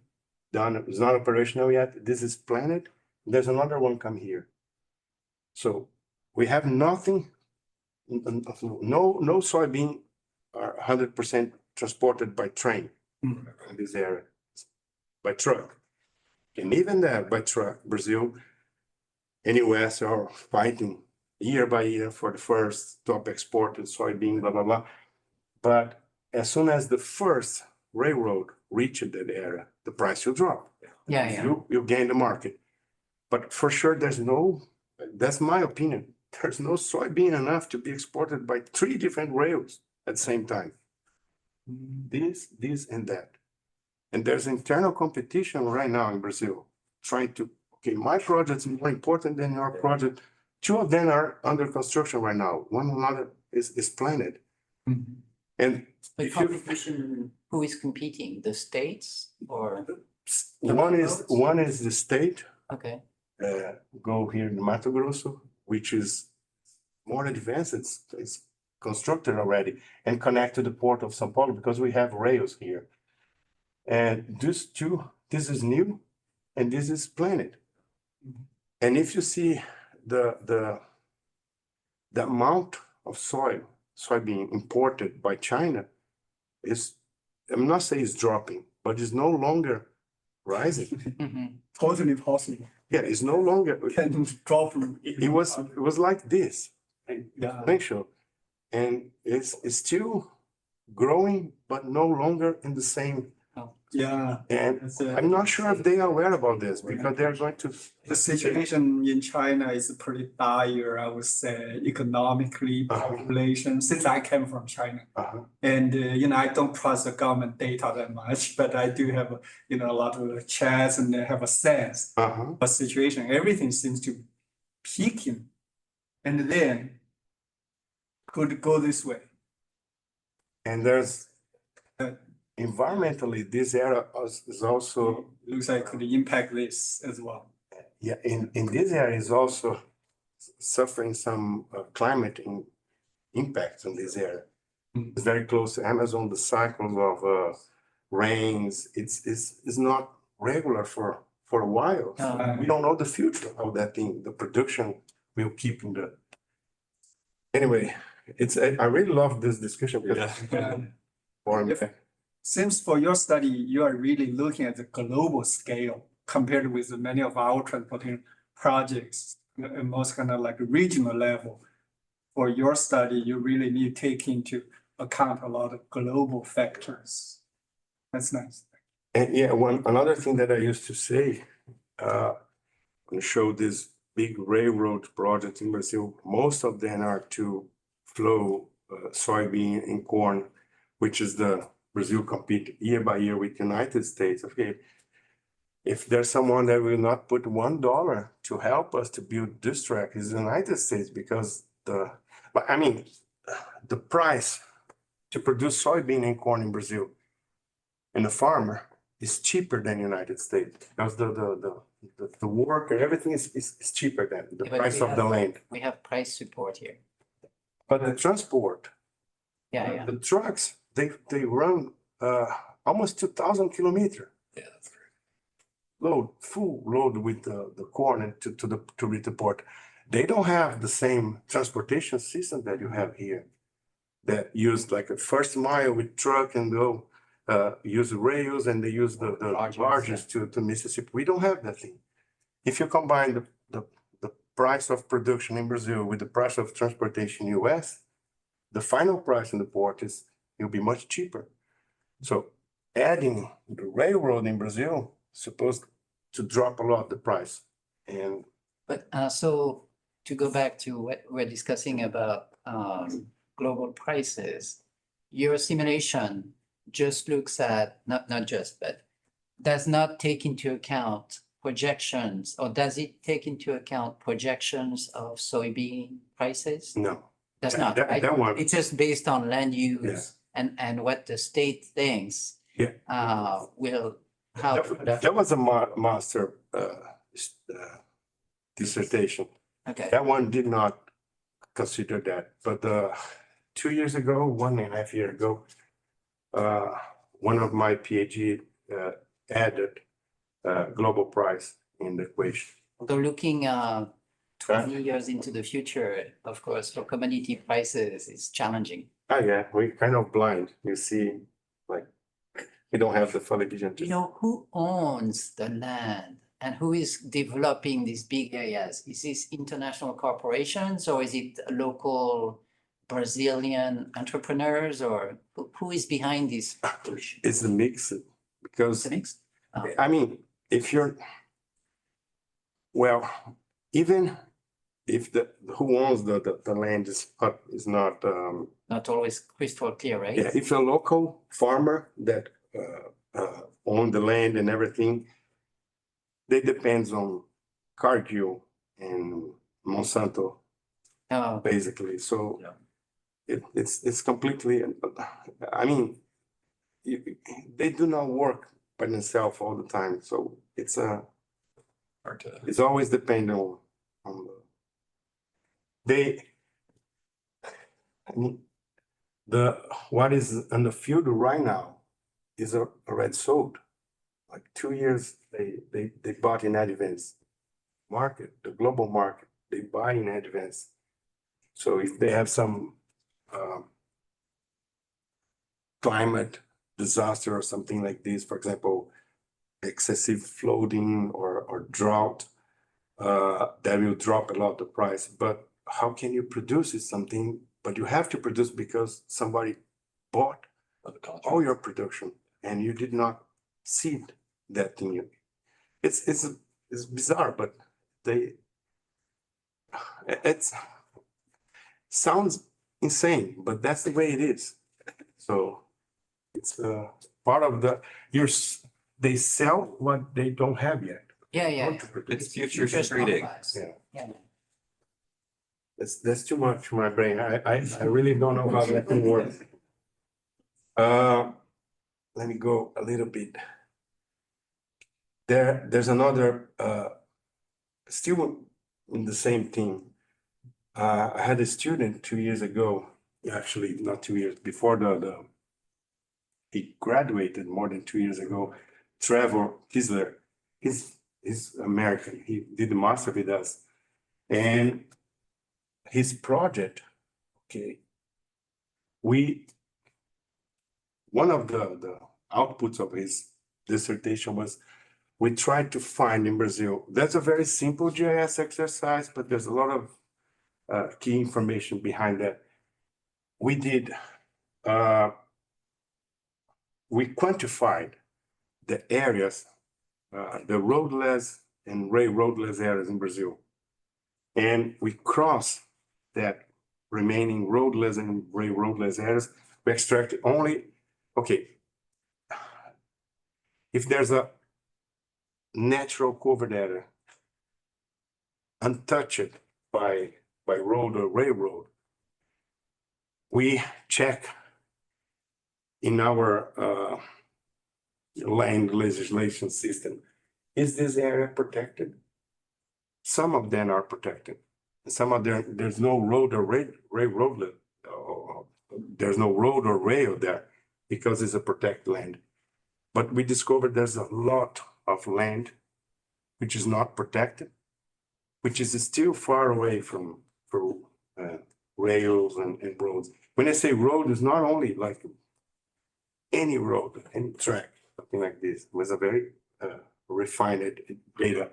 done. It's not operational yet. This is planned. There's another one come here. So we have nothing, no soybean are 100% transported by train in this area, by truck. And even that by truck, Brazil and US are fighting year by year for the first top exported soybean, blah, blah, blah. But as soon as the first railroad reached that area, the price will drop. Yeah. You gain the market. But for sure, that's my opinion. There's no soybean enough to be exported by 3 different rails at the same time. This, and that. And there's internal competition right now in Brazil, trying to, okay, my project's more important than your project. 2 of them are under construction right now. One another is planned. And But if you, competition, who is competing? The states or, one is the state, okay, go here in Mato Grosso, which is more advanced, it's constructed already and connect to the port of São Paulo because we have rails here. And these two, this is new and this is planned. And if you see the amount of soybean imported by China is, I'm not saying it's dropping, but it's no longer rising. mhm, Totally possible. Yeah, it's no longer, Can drop. it was like this, Yeah. exponential. And it's still growing, but no longer in the same. Yeah. And It's a- I'm not sure if they are aware about this because they're going to. The situation in China is pretty dire, I would say, economically, population, since I came from China. Uh-huh. And, I don't trust the government data that much, but I do have, a lot of chats and I have a sense Uh-huh. of situation. Everything seems to peaking and then could go this way. And there's Uh, environmentally, this area is also, Looks like could impact this as well. yeah, in this area is also suffering some climate impacts in this area. Mm. It's very close to Amazon, the cycles of rains, it's not regular for a while. So we don't know the future of that thing, the production will keep in the. Anyway, I really love this discussion because for me. Seems for your study, you are really looking at the global scale compared with many of our transportation projects, most kind of like regional level. For your study, you really need to take into account a lot of global factors. That's nice. And yeah, another thing that I used to say, and show this big railroad project in Brazil, most of them are to flow soybean and corn, which is the Brazil compete year by year with United States. Okay, if there's someone that will not put $1 to help us to build this track is the United States because the price to produce soybean and corn in Brazil and the farmer is cheaper than United States because the work and everything is cheaper than the Yeah, but price we of the have- land. we have price support here. But the transport, Yeah, the trucks, they run almost 2,000 kilometers. Yeah, that's great. Full load with the corn and to reach the port. They don't have the same transportation system that you have here. That use like a first mile with truck and go use rails and they use the barges to Mississippi. We don't have that thing. If you combine the price of production in Brazil with the price of transportation in US, the final price in the port will be much cheaper. So adding the railroad in Brazil supposed to drop a lot the price. And but so to go back to what we're discussing about global prices, your simulation just looks at, not just, but does not take into account projections, or does it take into account projections of soybean prices? no, Does not, that- right? that one- It's just based on land use and what the state thinks. Yeah. Will, how. that was a master dissertation. Okay, That one did not consider that, but 2 years ago, 1.5 years ago, one of my PhD added global price in the equation. although looking 20 years into the future, of course, for commodity prices is challenging. Oh yeah, we're kind of blind. You see, like we don't have the full vision. Do you know who owns the land and who is developing these big areas? Is this international corporations or is it local Brazilian entrepreneurs, or who is behind this push? It's the mix because It's a mix? I mean, if you're well, even if who owns the land is not Not always crystal clear, right? yeah, if a local farmer that own the land and everything, they depends on Cargill and Monsanto Oh, basically. So it's completely, I mean, they do not work by themselves all the time, so it's Hard to. it's always dependent on they, I mean, what is on the field right now is already sold. Like 2 years, they bought in advance. Market, the global market, they buy in advance. So if they have some climate disaster or something like this, for example, excessive flooding or drought, that will drop a lot the price. But how can you produce something? But you have to produce because somebody bought all your production and you did not seed that thing. It's bizarre, but it's sounds insane, but that's the way it is. So it's part of they sell what they don't have yet. Yeah. Want to produce. It's future Futures trading. complex. Yeah. That's too much for my brain. I really don't know how that thing works. Let me go a little bit. There's another still in the same thing. I had a student 2 years ago, actually not 2 years, before he graduated more than 2 years ago, Trevor Kisler. He's American. He did the master with us. And his project, okay, one of the outputs of his dissertation was we tried to find in Brazil. That's a very simple GIS exercise, but there's a lot of key information behind that. We quantified the areas, the roadless and railroadless areas in Brazil. And we cross that remaining roadless and railroadless areas. We extract only, okay, if there's a natural covered area untouched by road or railroad, we check in our land legislation system, is this area protected? Some of them are protected. Some of them, there's no road or railroad, there's no road or rail there because it's a protected land. But we discovered there's a lot of land which is not protected, which is still far away from rails and roads. When I say road, it's not only like any road, any track, something like this. It was a very refined data.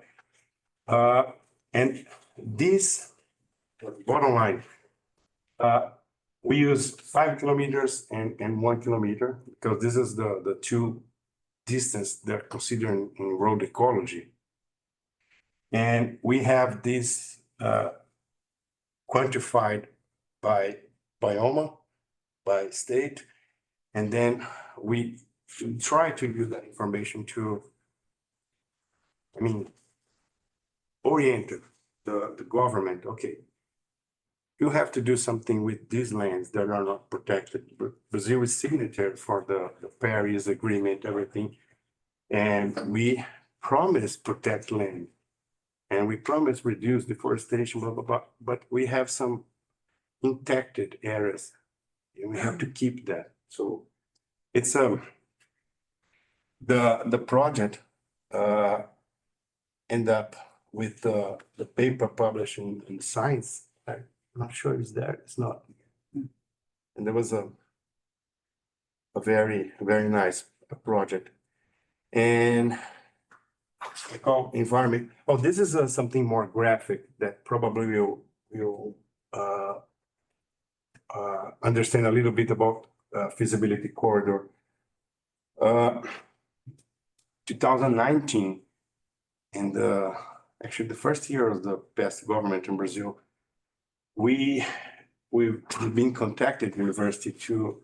And this, bottom line, we use 5 kilometers and 1 kilometer because this is the two distance they're considering in road ecology. And we have this quantified by bioma, by state, and then we try to use that information to, orient the government. Okay, you have to do something with these lands that are not protected. Brazil is signatory for the Paris Agreement, everything, and we promise protect land, and we promise reduce deforestation, blah, blah, blah, but we have some intacted areas, and we have to keep that. So it's the project end up with the paper published in Science. I'm not sure it's there, it's not. And there was a very, very nice project. And I call environment. Oh, this is something more graphic that probably will understand a little bit about feasibility corridor. 2019, and actually the first year of the past government in Brazil, we've been contacted university to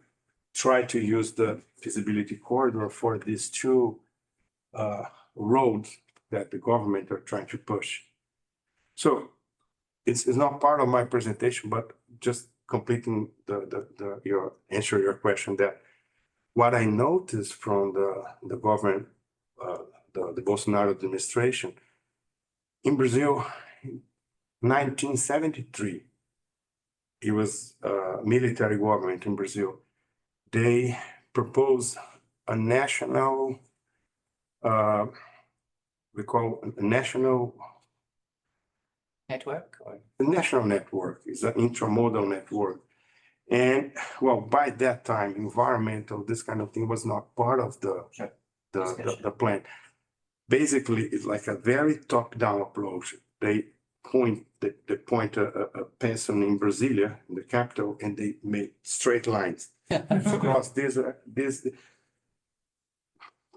try to use the feasibility corridor for these two roads that the government are trying to push. So it's not part of my presentation, but just completing your answer your question, that what I noticed from the government, the Bolsonaro administration in Brazil, in 1973, it was a military government in Brazil. They proposed a national, we call a national Network? The national network is an intramodal network. And well, by that time, environmental, this kind of thing was not part of the plan. Basically, it's like a very top-down approach. They point a pencil in Brasilia, in the capital, and they make straight lines across this.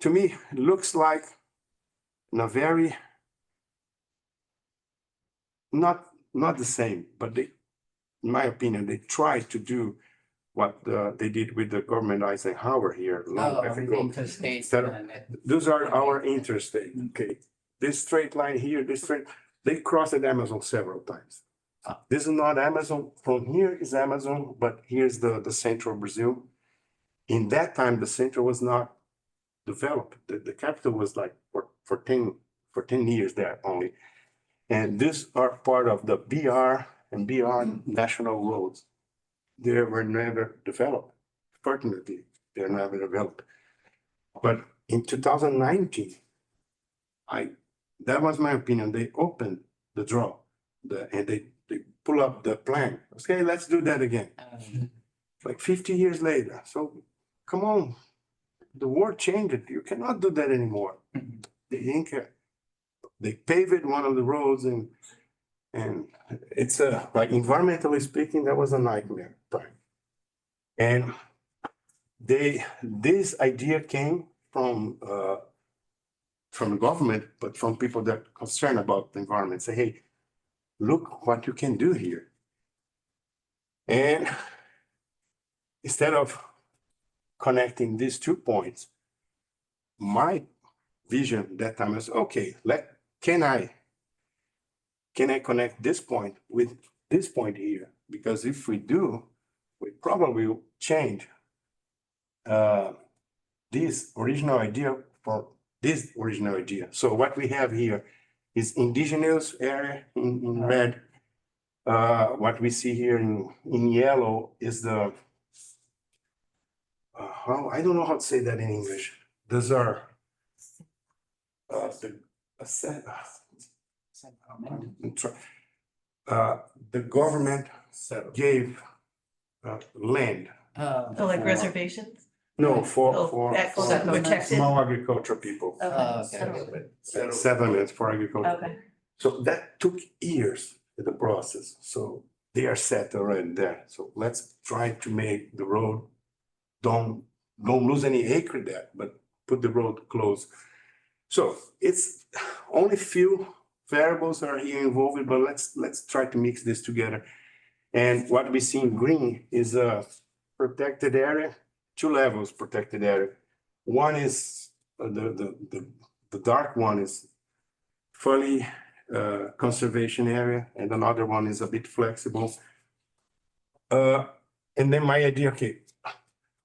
To me, it looks like in a very not the same, but they, in my opinion, they tried to do what they did with the government Eisenhower here long time ago. Interstate. Those are our interstate. Okay, this straight line here, they crossed the Amazon several times. This is not Amazon. From here is Amazon, but here's the central Brazil. In that time, the central was not developed. The capital was like for 10 years there only. And these are part of the BR and BR national roads. They were never developed. Fortunately, they're never developed. But in 2019, that was my opinion. They opened the draw and they pull up the plan. Okay, let's do that again. Like 50 years later. So come on, the world changed. You cannot do that anymore. They didn't care. They paved one of the roads and it's like environmentally speaking, that was a nightmare time. And this idea came from the government, but from people that are concerned about the environment. Say, hey, look what you can do here. And instead of connecting these 2 points, my vision that time was, okay, can I connect this point with this point here? Because if we do, we probably will change this original idea for this original idea. So what we have here is indigenous area in red. What we see here in yellow is the, I don't know how to say that in English. Those are the government gave land. Like reservations? No, for Protected. small agricultural people. Settlements for agriculture. Okay. So that took years in the process. So they are set already there. So let's try to make the road, don't lose any acre there, but put the road close. So it's only few variables are here involved, but let's try to mix this together. And what we see in green is a protected area, 2 levels protected area. One is the dark one is fully conservation area, and another one is a bit flexible. And then my idea, okay,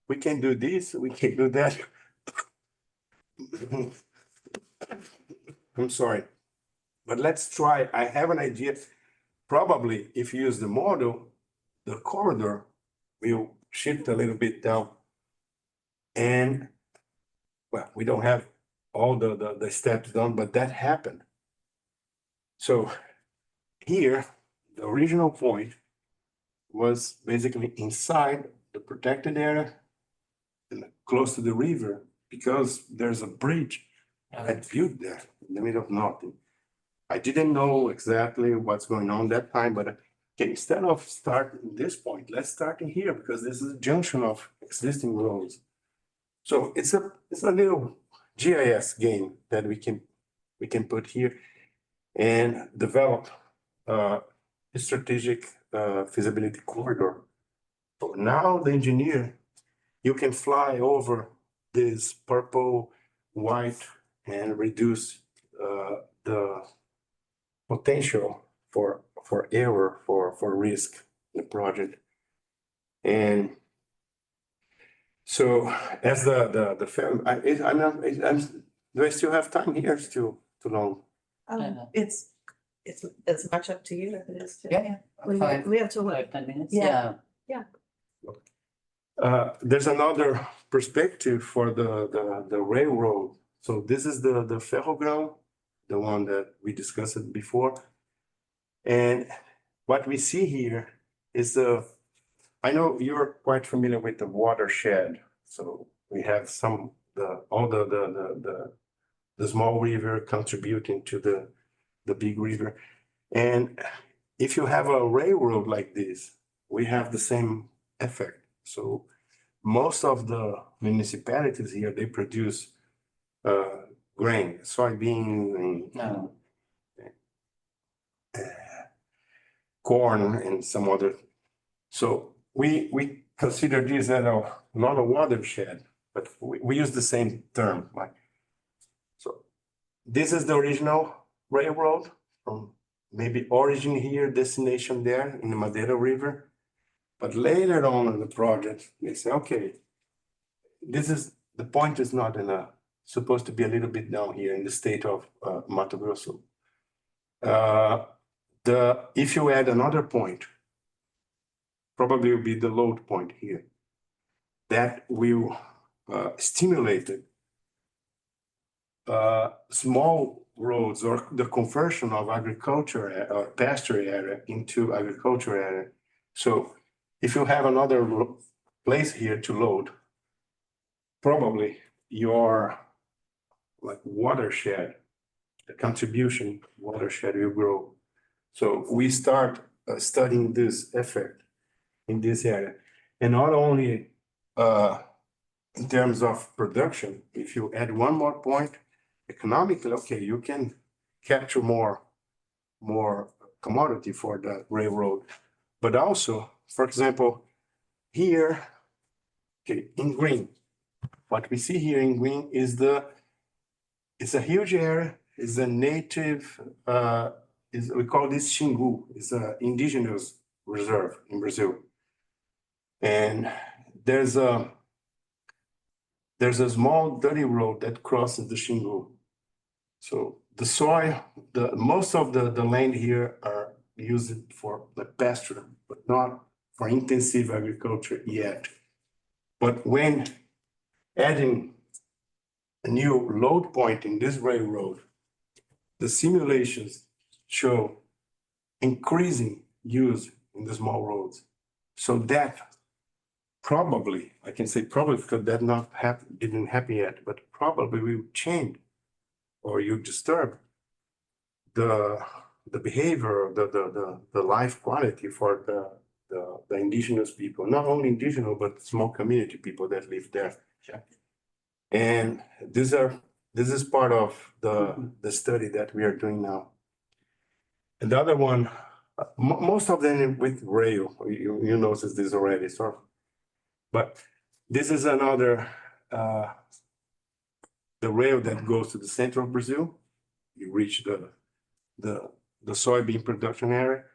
we can do this, we can do that. I'm sorry, but let's try. I have an idea. Probably if you use the model, the corridor will shift a little bit down. And well, we don't have all the steps done, but that happened. So here, the original point was basically inside the protected area and close to the river, because there's a bridge that built there in the middle of nothing. I didn't know exactly what's going on that time, but okay, instead of starting this point, let's start in here, because this is a junction of existing roads. So it's a little GIS game that we can put here and develop a strategic feasibility corridor. So now the engineer, you can fly over this purple, white, and reduce the potential for error, for risk in the project. And so as the film, do I still have time here? It's too long. It's as much up to you if it is. Yeah. We have to what? 10 minutes, Yeah. yeah. There's another perspective for the railroad. So this is the ferrogram, the one that we discussed before. And what we see here is I know you're quite familiar with the watershed. So we have all the small river contributing to the big river. And if you have a railroad like this, we have the same effect. So most of the municipalities here, they produce grain, soybean, and corn, and some other. So we consider this as not a watershed, but we use the same term. So this is the original railroad from maybe origin here, destination there in the Madeira River. But later on in the project, they say, okay, the point is not supposed to be a little bit down here in the state of Mato Grosso. If you add another point, probably will be the load point here. That will stimulate small roads or the conversion of agriculture or pasture area into agriculture area. So if you have another place here to load, probably your watershed, the contribution watershed will grow. So we start studying this effect in this area. And not only in terms of production, if you add one more point, economically, okay, you can capture more commodity for the railroad. But also, for example, here, okay, in green, what we see here in green is it's a huge area, is a native, we call this Xingu, it's an indigenous reserve in Brazil. And there's a small dirty road that crosses the Xingu. So the soil, most of the land here are used for the pasture, but not for intensive agriculture yet. But when adding a new load point in this railroad, the simulations show increasing use in the small roads. So that probably, I can say probably because that didn't happen yet, but probably will change or you disturb the behavior, the life quality for the indigenous people, not only indigenous, but small community people that live there. Sure. And this is part of the study that we are doing now. And the other one, most of them with rail, you notice this already, so. But this is another, the rail that goes to the center of Brazil. You reach the soybean production area.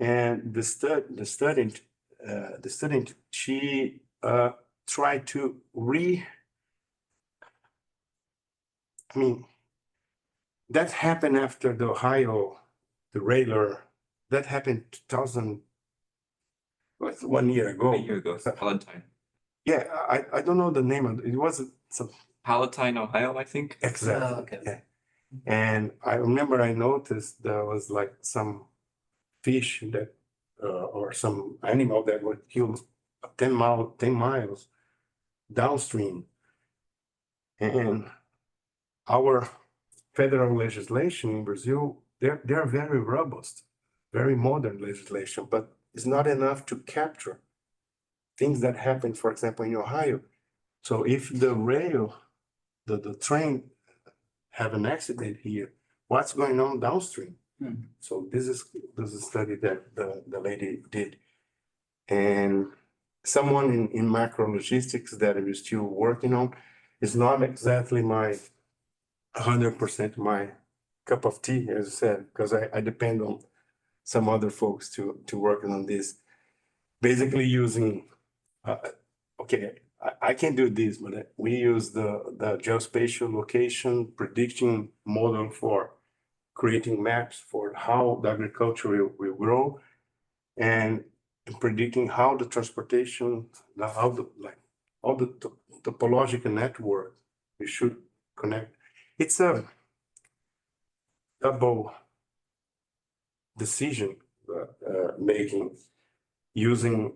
And the student, she tried to that happened after the Ohio, the railer, that happened 1 year ago. A year ago, Palatine. Yeah, I don't know the name of it. It was some Palatine, Ohio, I think. exactly. Oh, okay. Yeah. And I remember I noticed there was like some fish that or some animal that would kill 10 miles downstream. And our federal legislation in Brazil, they're very robust, very modern legislation, but it's not enough to capture things that happen, for example, in Ohio. So if the rail, the train have an accident here, what's going on downstream? So this is a study that the lady did. And someone in macro logistics that I'm still working on is not exactly 100% my cup of tea, as I said, because I depend on some other folks to working on this. basically using, okay, I can do this, but we use the geospatial location prediction model for creating maps for how the agriculture will grow and predicting how the transportation, how the, like, all the topological network we should connect. It's a double decision making using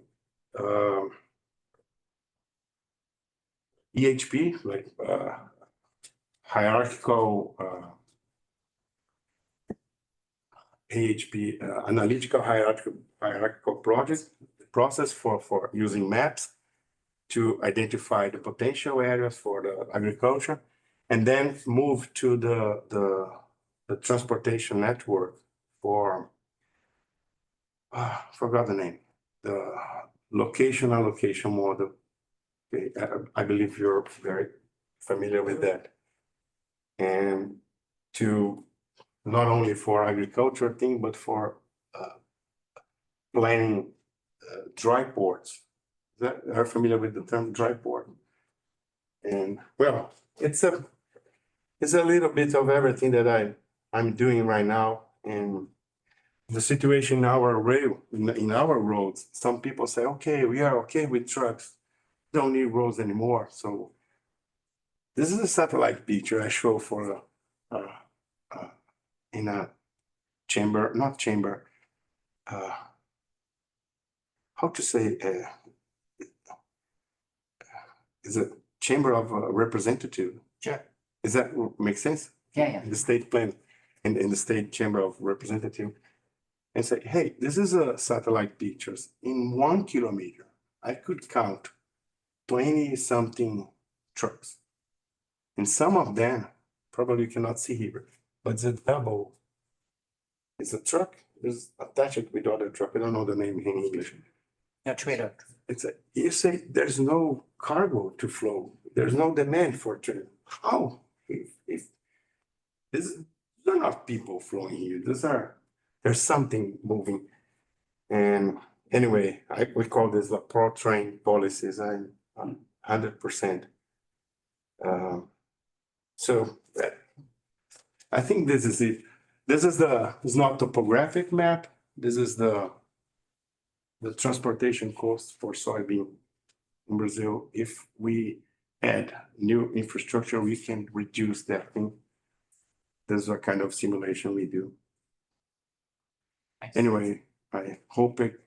EHP, like hierarchical AHP, analytical hierarchical process for using maps to identify the potential areas for the agriculture, and then move to the transportation network for forgot the name, the location allocation model. Okay, I believe you're very familiar with that. And to not only for agriculture thing, but for planning dry ports. That are familiar with the term dry port. And well, it's a little bit of everything that I'm doing right now. And the situation in our rail, in our roads, some people say, okay, we are okay with trucks, don't need roads anymore. So this is a satellite picture I show for in a chamber, not chamber, how to say, is a chamber of representative. Sure. Does that make sense? Yeah. In the state plan, in the state chamber of representative, and say, hey, this is a satellite pictures. In 1 kilometer, I could count 20 something trucks. And some of them probably you cannot see here, but it's a double. It's a truck, it's attached with other truck. I don't know the name in English. No, trailer. You say there's no cargo to flow. There's no demand for trade. How? If these are not people flowing here. There's something moving. And anyway, we call this the pro-train policies. I'm 100%. So I think this is it. This is it's not topographic map. This is the transportation cost for soybean in Brazil. If we add new infrastructure, we can reduce that thing. This is a kind of simulation we do. Anyway, I hope it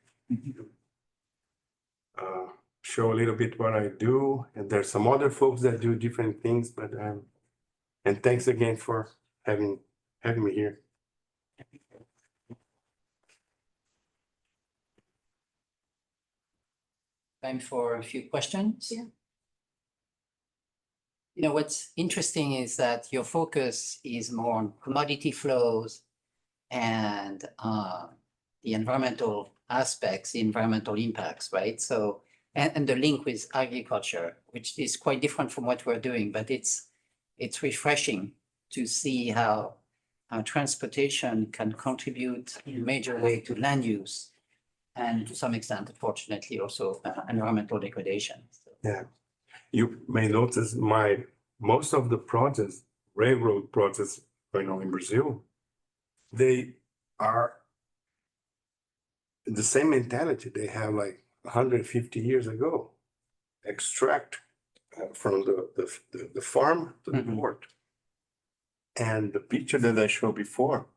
show a little bit what I do. And there's some other folks that do different things, but and thanks again for having me here. Time for a few questions. Yeah. You know, what's interesting is that your focus is more on commodity flows and the environmental aspects, the environmental impacts, right? So, and the link with agriculture, which is quite different from what we're doing, but it's refreshing to see how transportation can contribute in a major way to land use and to some extent, unfortunately, also environmental degradation. So. Yeah, you may notice most of the projects, railroad projects going on in Brazil, they are the same mentality they have like 150 years ago. Extract from the farm to the port. And the picture that I showed before,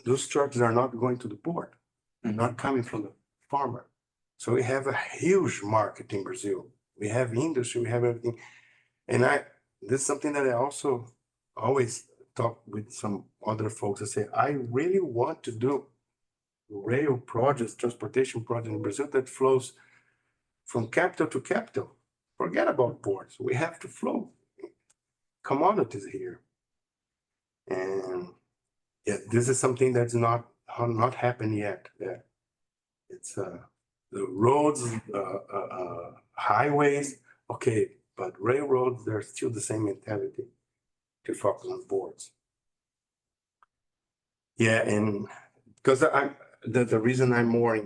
those trucks are not going to the port. They're not coming from the farmer. So we have a huge market in Brazil. We have industry, we have everything. And this is something that I also always talk with some other folks and say, I really want to do rail projects, transportation projects in Brazil that flows from capital to capital. Forget about ports. We have to flow commodities here. And yeah, this is something that's not happened yet. Yeah. It's the roads, highways, okay, but railroads, they're still the same mentality to focus on ports. Yeah, and because the reason I'm more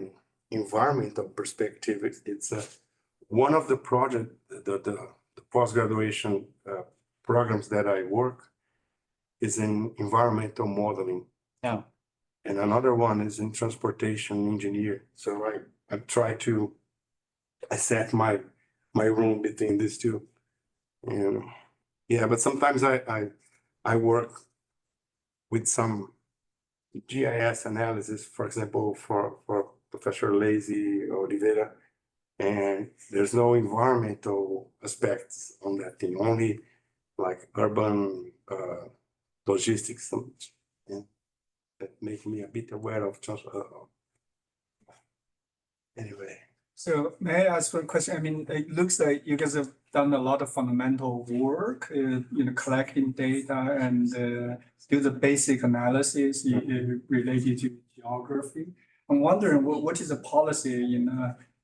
environmental perspective, it's one of the project, the post-graduation programs that I work is in environmental modeling. Yeah. And another one is in transportation engineer. So I try to, I set my room between these two. And yeah, but sometimes I work with some GIS analysis, for example, for Professor Lazy or Oliveira, and there's no environmental aspects on that thing, only like urban logistics. Yeah, that make me a bit aware of anyway. So may I ask one question? I mean, it looks like you guys have done a lot of fundamental work, collecting data and do the basic analysis related to geography. I'm wondering what is the policy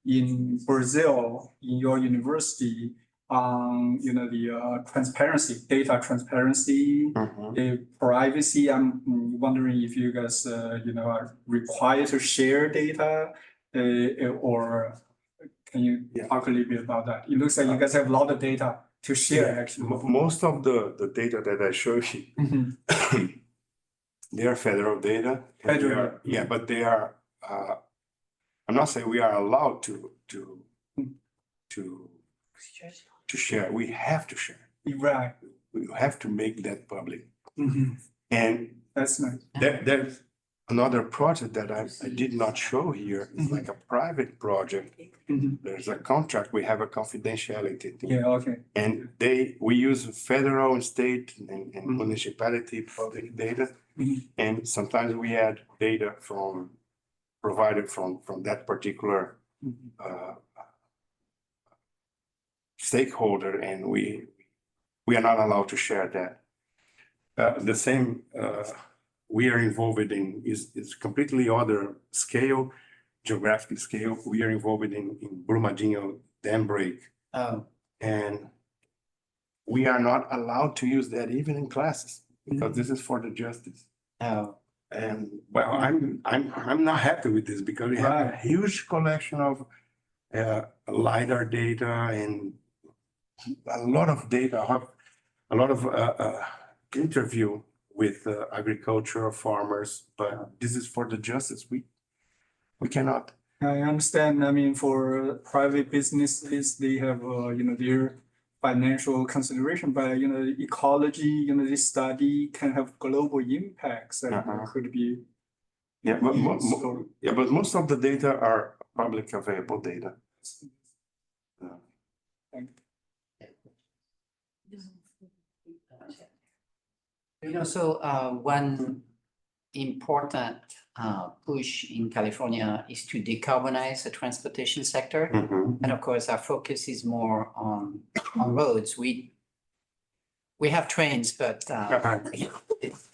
in Brazil, in your university, on the transparency, data transparency, privacy. I'm wondering if you guys are required to share data, or can you talk a little bit about that? It looks like you guys have a lot of data to share, actually. Most of the data that I show you, they are federal data. Federal. Yeah, but they are, I'm not saying we are allowed to share. We have to share. Right. We have to make that public. Mm-hmm. And that's nice. There's another project that I did not show here. It's like a private project. There's a contract. We have a confidentiality thing. Yeah, okay. And we use federal and state and municipality public data. And sometimes we add data provided from that particular stakeholder, and we are not allowed to share that. The same we are involved in is completely other scale, geographic scale. We are involved in Brumadinho dam break. And we are not allowed to use that even in classes because this is for the justice. And well, I'm not happy with this because we have a huge collection of LiDAR data and a lot of data, a lot of interview with agricultural farmers, but this is for the justice. We cannot. I understand. I mean, for private businesses, they have their financial consideration, but ecology, this study can have global impacts and could be. Yeah, but but most of the data are public available data. So one important push in California is to decarbonize the transportation sector. And of course, our focus is more on roads. We have trains, but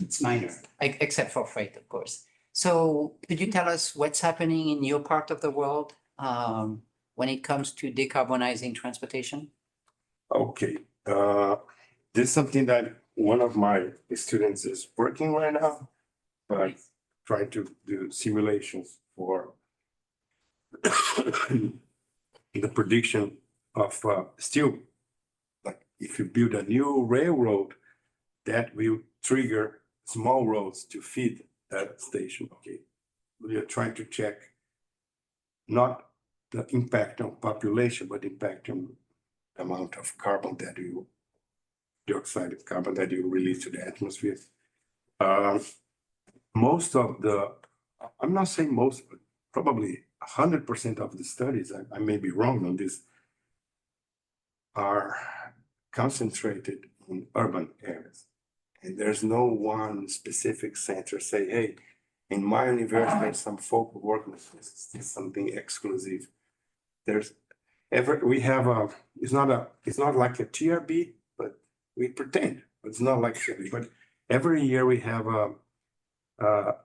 it's minor, except for freight, of course. So could you tell us what's happening in your part of the world when it comes to decarbonizing transportation? Okay, this is something that one of my students is working right now, but trying to do simulations for the prediction of still, like if you build a new railroad, that will trigger small roads to feed that station. Okay, we are trying to check not the impact on population, but impact on amount of carbon that you, dioxide of carbon that you release to the atmosphere. Most of the, I'm not saying most, but probably 100% of the studies, I may be wrong on this, are concentrated in urban areas. And there's no one specific center say, hey, in my university, there's some folk working with this, it's something exclusive. We have a, it's not like a TRB, but we pretend, but it's not like TRB. But every year we have a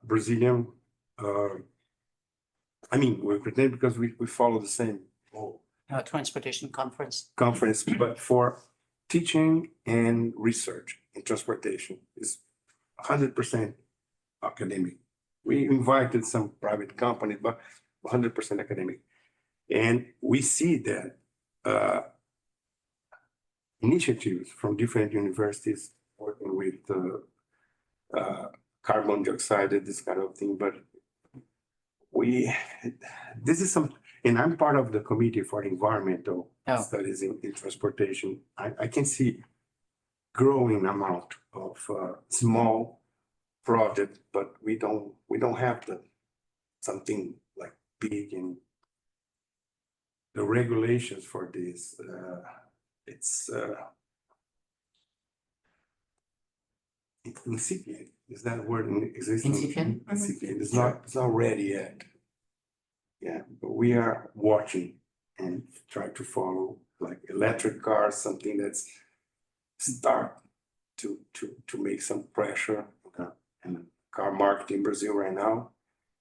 Brazilian, we pretend because we follow the same Transportation conference. But for teaching and research in transportation is 100% academic. We invited some private company, but 100% academic. And we see that initiatives from different universities working with carbon dioxide and this kind of thing, but this is some, and I'm part of the committee for environmental studies in transportation. I can see growing amount of small project, but we don't have something like big, and the regulations for this. It's incipient. Is that word existing? Incipient? Incipient. It's not ready yet. Yeah, but we are watching and try to follow like electric cars, something that's start to make some pressure. And car market in Brazil right now,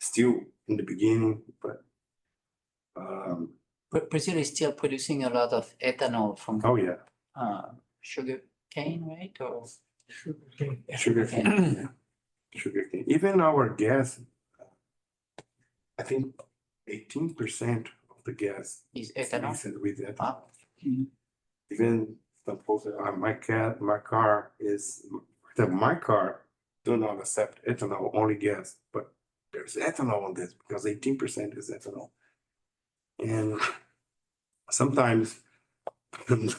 still in the beginning, but Brazil is still producing a lot of ethanol from oh yeah, sugar cane, right? Or sugarcane, yeah. Sugarcane. Even our gas, I think 18% of the gas is ethanol. is with ethanol. Wow. Even some folks, my car do not accept ethanol, only gas, but there's ethanol on this because 18% is ethanol. And sometimes, I'm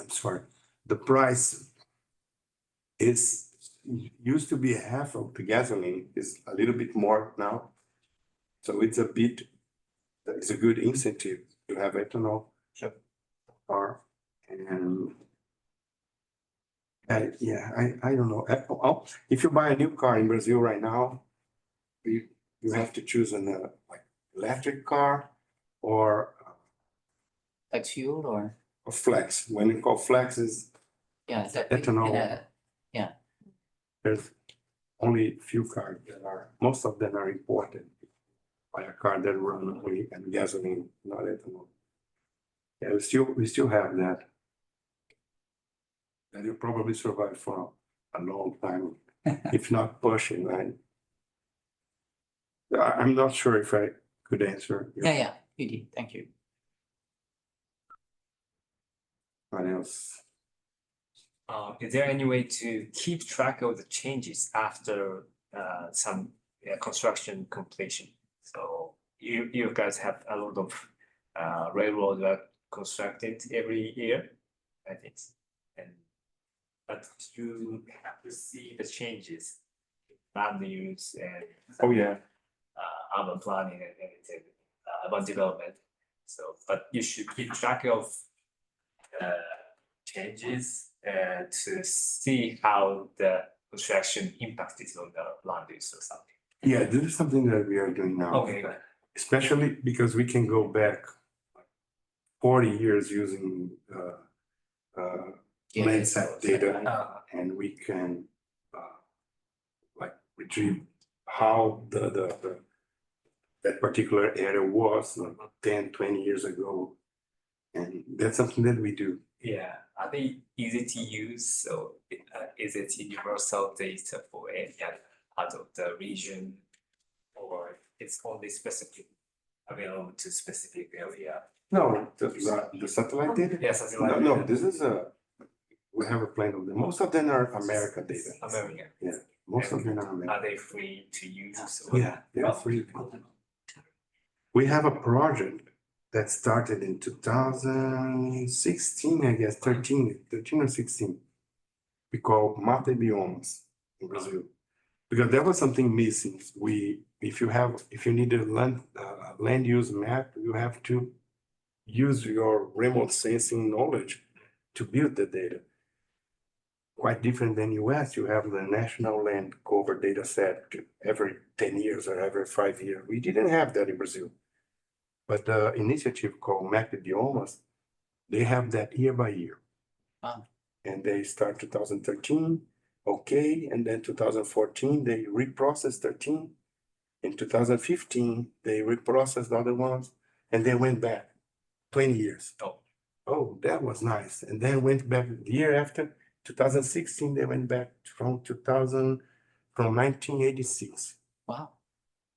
sorry, the price used to be half of the gasoline, is a little bit more now. So it's a good incentive to have ethanol. Sure. Car. And I don't know. If you buy a new car in Brazil right now, you have to choose an like electric car or Like fuel or? a flex. When you call flex is ethanol. Yeah. There's only few cars most of them are imported by a car that run only on gasoline, not ethanol. Yeah, we still have that. And you'll probably survive for a long time, if not pushing, right? I'm not sure if I could answer. Yeah, you did. Thank you. What else? Is there any way to keep track of the changes after some construction completion? So you guys have a lot of railroad that constructed every year, I think, but you have to see the changes, land use and urban planning and everything, urban development. So, but you should keep track of changes to see how the construction impacted on the land use or something. Yeah, this is something that we are doing now. Okay. Especially because we can go back 40 years using Landsat data, and we can like retrieve how that particular area was like 10, 20 years ago. And that's something that we do. Yeah, are they easy to use? So is it universal data for any part of the region, or it's only specific available to specific area? No, the satellite data? Yes, satellite No, data. this is we have a plan of them. Most of them are America data. American. Yeah, most of them are American. Are they free to use? Or? Yeah, they're free. We have a project that started in 2016, I guess, 13 or 16. We call Map Biomas in Brazil. Because there was something missing. If you need a land use map, you have to use your remote sensing knowledge to build the data. Quite different than US, you have the national land cover data set every 10 years or every 5 years. We didn't have that in Brazil. But the initiative called Map Biomas, they have that year by year. Wow. And they start 2013, okay, and then 2014, they reprocessed 13. In 2015, they reprocessed the other ones, and they went back 20 years. Oh, that was nice. And then went back the year after, 2016, they went back from 1986. Wow.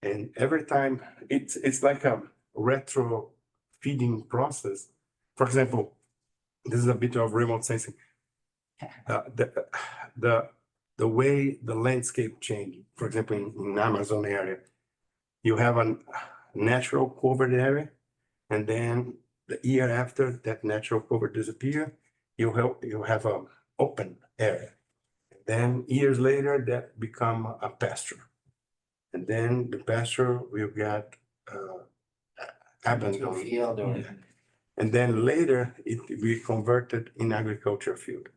And every time it's like a retro feeding process. For example, this is a bit of remote sensing. The way the landscape changed, for example, in Amazon area, you have a natural covered area, and then the year after that natural cover disappear, you have a open area. Then years later, that become a pasture. And then the pasture will get abandoned. Field or. Yeah. And then later, it will be converted in agriculture field.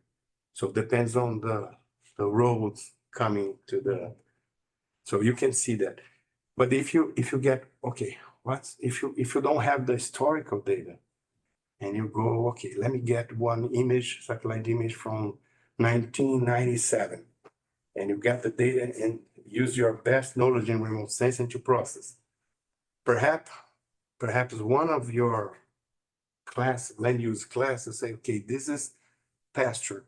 So depends on the roads coming to the, so you can see that. But if you get, okay, if you don't have the historical data and you go, okay, let me get one image, satellite image from 1997, and you get the data and use your best knowledge in remote sensing to process. Perhaps one of your land use classes say, okay, this is pasture.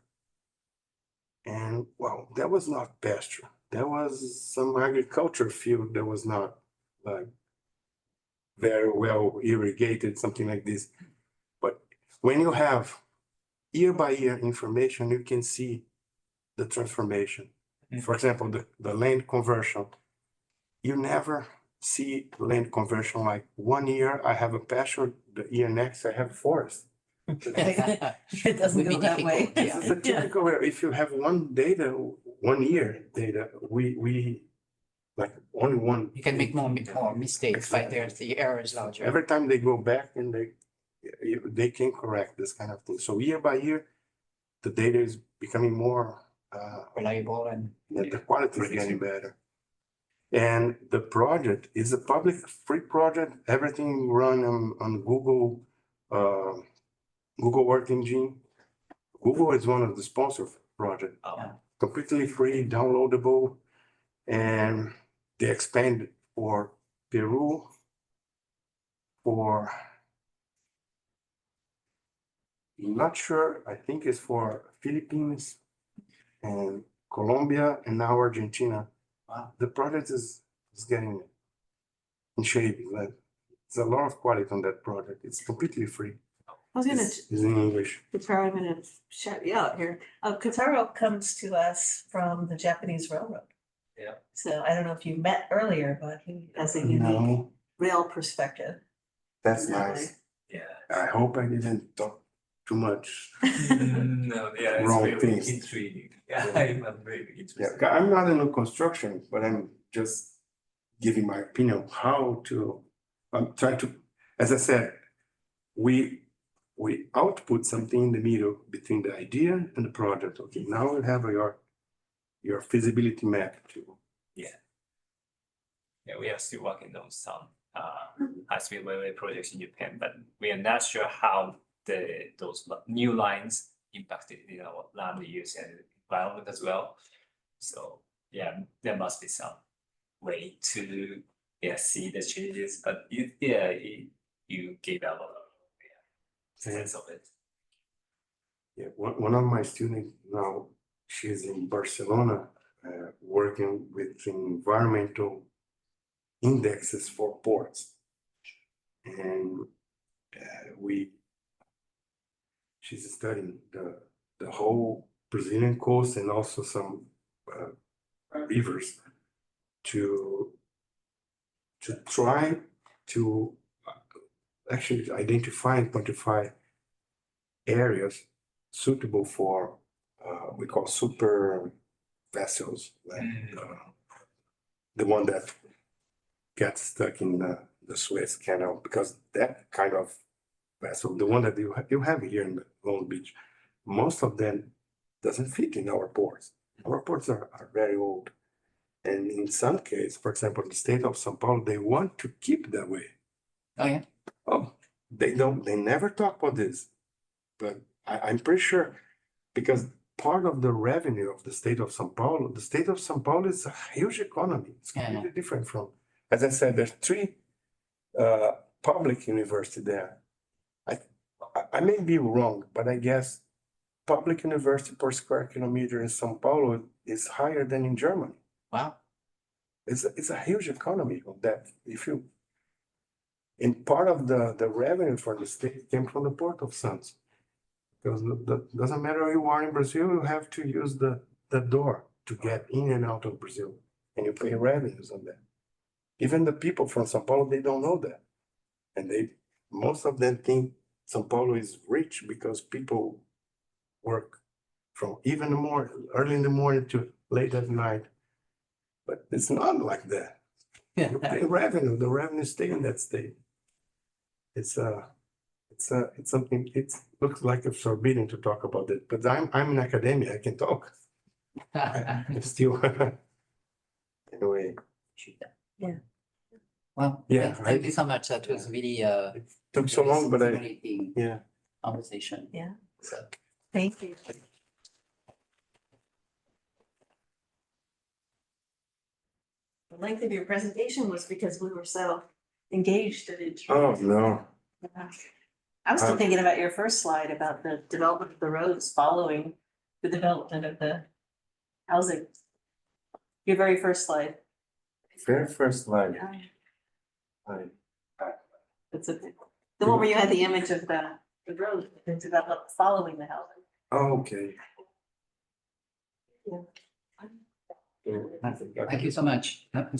And well, that was not pasture. That was some agriculture field that was not like very well irrigated, something like this. But when you have year by year information, you can see the transformation. For example, the land conversion. You never see land conversion like 1 year I have a pasture, the year next I have forest. It doesn't Would be go that way. difficult, This is a typical, if you have 1 year data, we like only one. You can make more mistakes, like there's the error is larger. Every time they go back and they can correct this kind of thing. So year by year, the data is becoming more Reliable and. the quality is getting better. And the project is a public free project. Everything run on Google, Google Earth Engine. Google is one of the sponsors project. Yeah. Completely free, downloadable, and they expanded for Peru, for I'm not sure, I think it's for Philippines and Colombia and now Argentina. Wow. The project is getting in shape. Like, there's a lot of quality on that project. It's completely free. I was gonna, It's in English. Kataro, I'm gonna shout you out here. Kataro comes to us from the Japanese Railroad. Yeah. So I don't know if you met earlier, but he has a unique No, rail perspective. that's nice. Yeah. I hope I didn't talk too much. No, yeah, it's Wrong really things. intriguing. Yeah, I'm really interested. Yeah, I'm not in construction, but I'm just giving my opinion how to, I'm trying to, as I said, we output something in the middle between the idea and the project. Okay, now we have your feasibility map too. Yeah, we are still working on some high-speed railway projects in Japan, but we are not sure how those new lines impacted land use and environment as well. So yeah, there must be some way to see the changes, but you gave out a lot of sense of it. Yeah, one of my students now, she's in Barcelona, working with environmental indexes for ports. And she's studying the whole Brazilian coast and also some rivers to try to actually identify and quantify areas suitable for we call super vessels, like the one that gets stuck in the Suez Canal, because that kind of vessel, the one that you have here in Long Beach, most of them doesn't fit in our ports. Our ports are very old. And in some cases, for example, the state of São Paulo, they want to keep that way. Oh, yeah. Oh, they never talk about this. But I'm pretty sure, because part of the revenue of the state of São Paulo is a huge economy. It's completely different from, as I said, there's 3 public universities there. I may be wrong, but I guess public university per square kilometer in São Paulo is higher than in Germany. Wow. it's a huge economy of that. If you, and part of the revenue for the state came from the Port of Santos. Because doesn't matter where you are in Brazil, you have to use the door to get in and out of Brazil. And you pay revenues on that. Even the people from São Paulo, they don't know that. And most of them think São Paulo is rich because people work from even more early in the morning to late at night. But it's not like that. You pay revenue, the revenue stay in that state. It's something, it looks like it's forbidden to talk about it, but I'm in academia, I can talk. I'm still, anyway. Yeah. Well, Yeah, thank you so much. That was really Took so long, but stimulating yeah. conversation. Yeah. So, Thank you. The length of your presentation was because we were so engaged and interested. Oh, no. I was still thinking about your first slide about the development of the roads following the development of the housing. Your very first slide. Very first slide. That's okay. The one where you had the image of the road that developed following the housing. Okay. Yeah. Yeah. thank you so much. I'm sorry.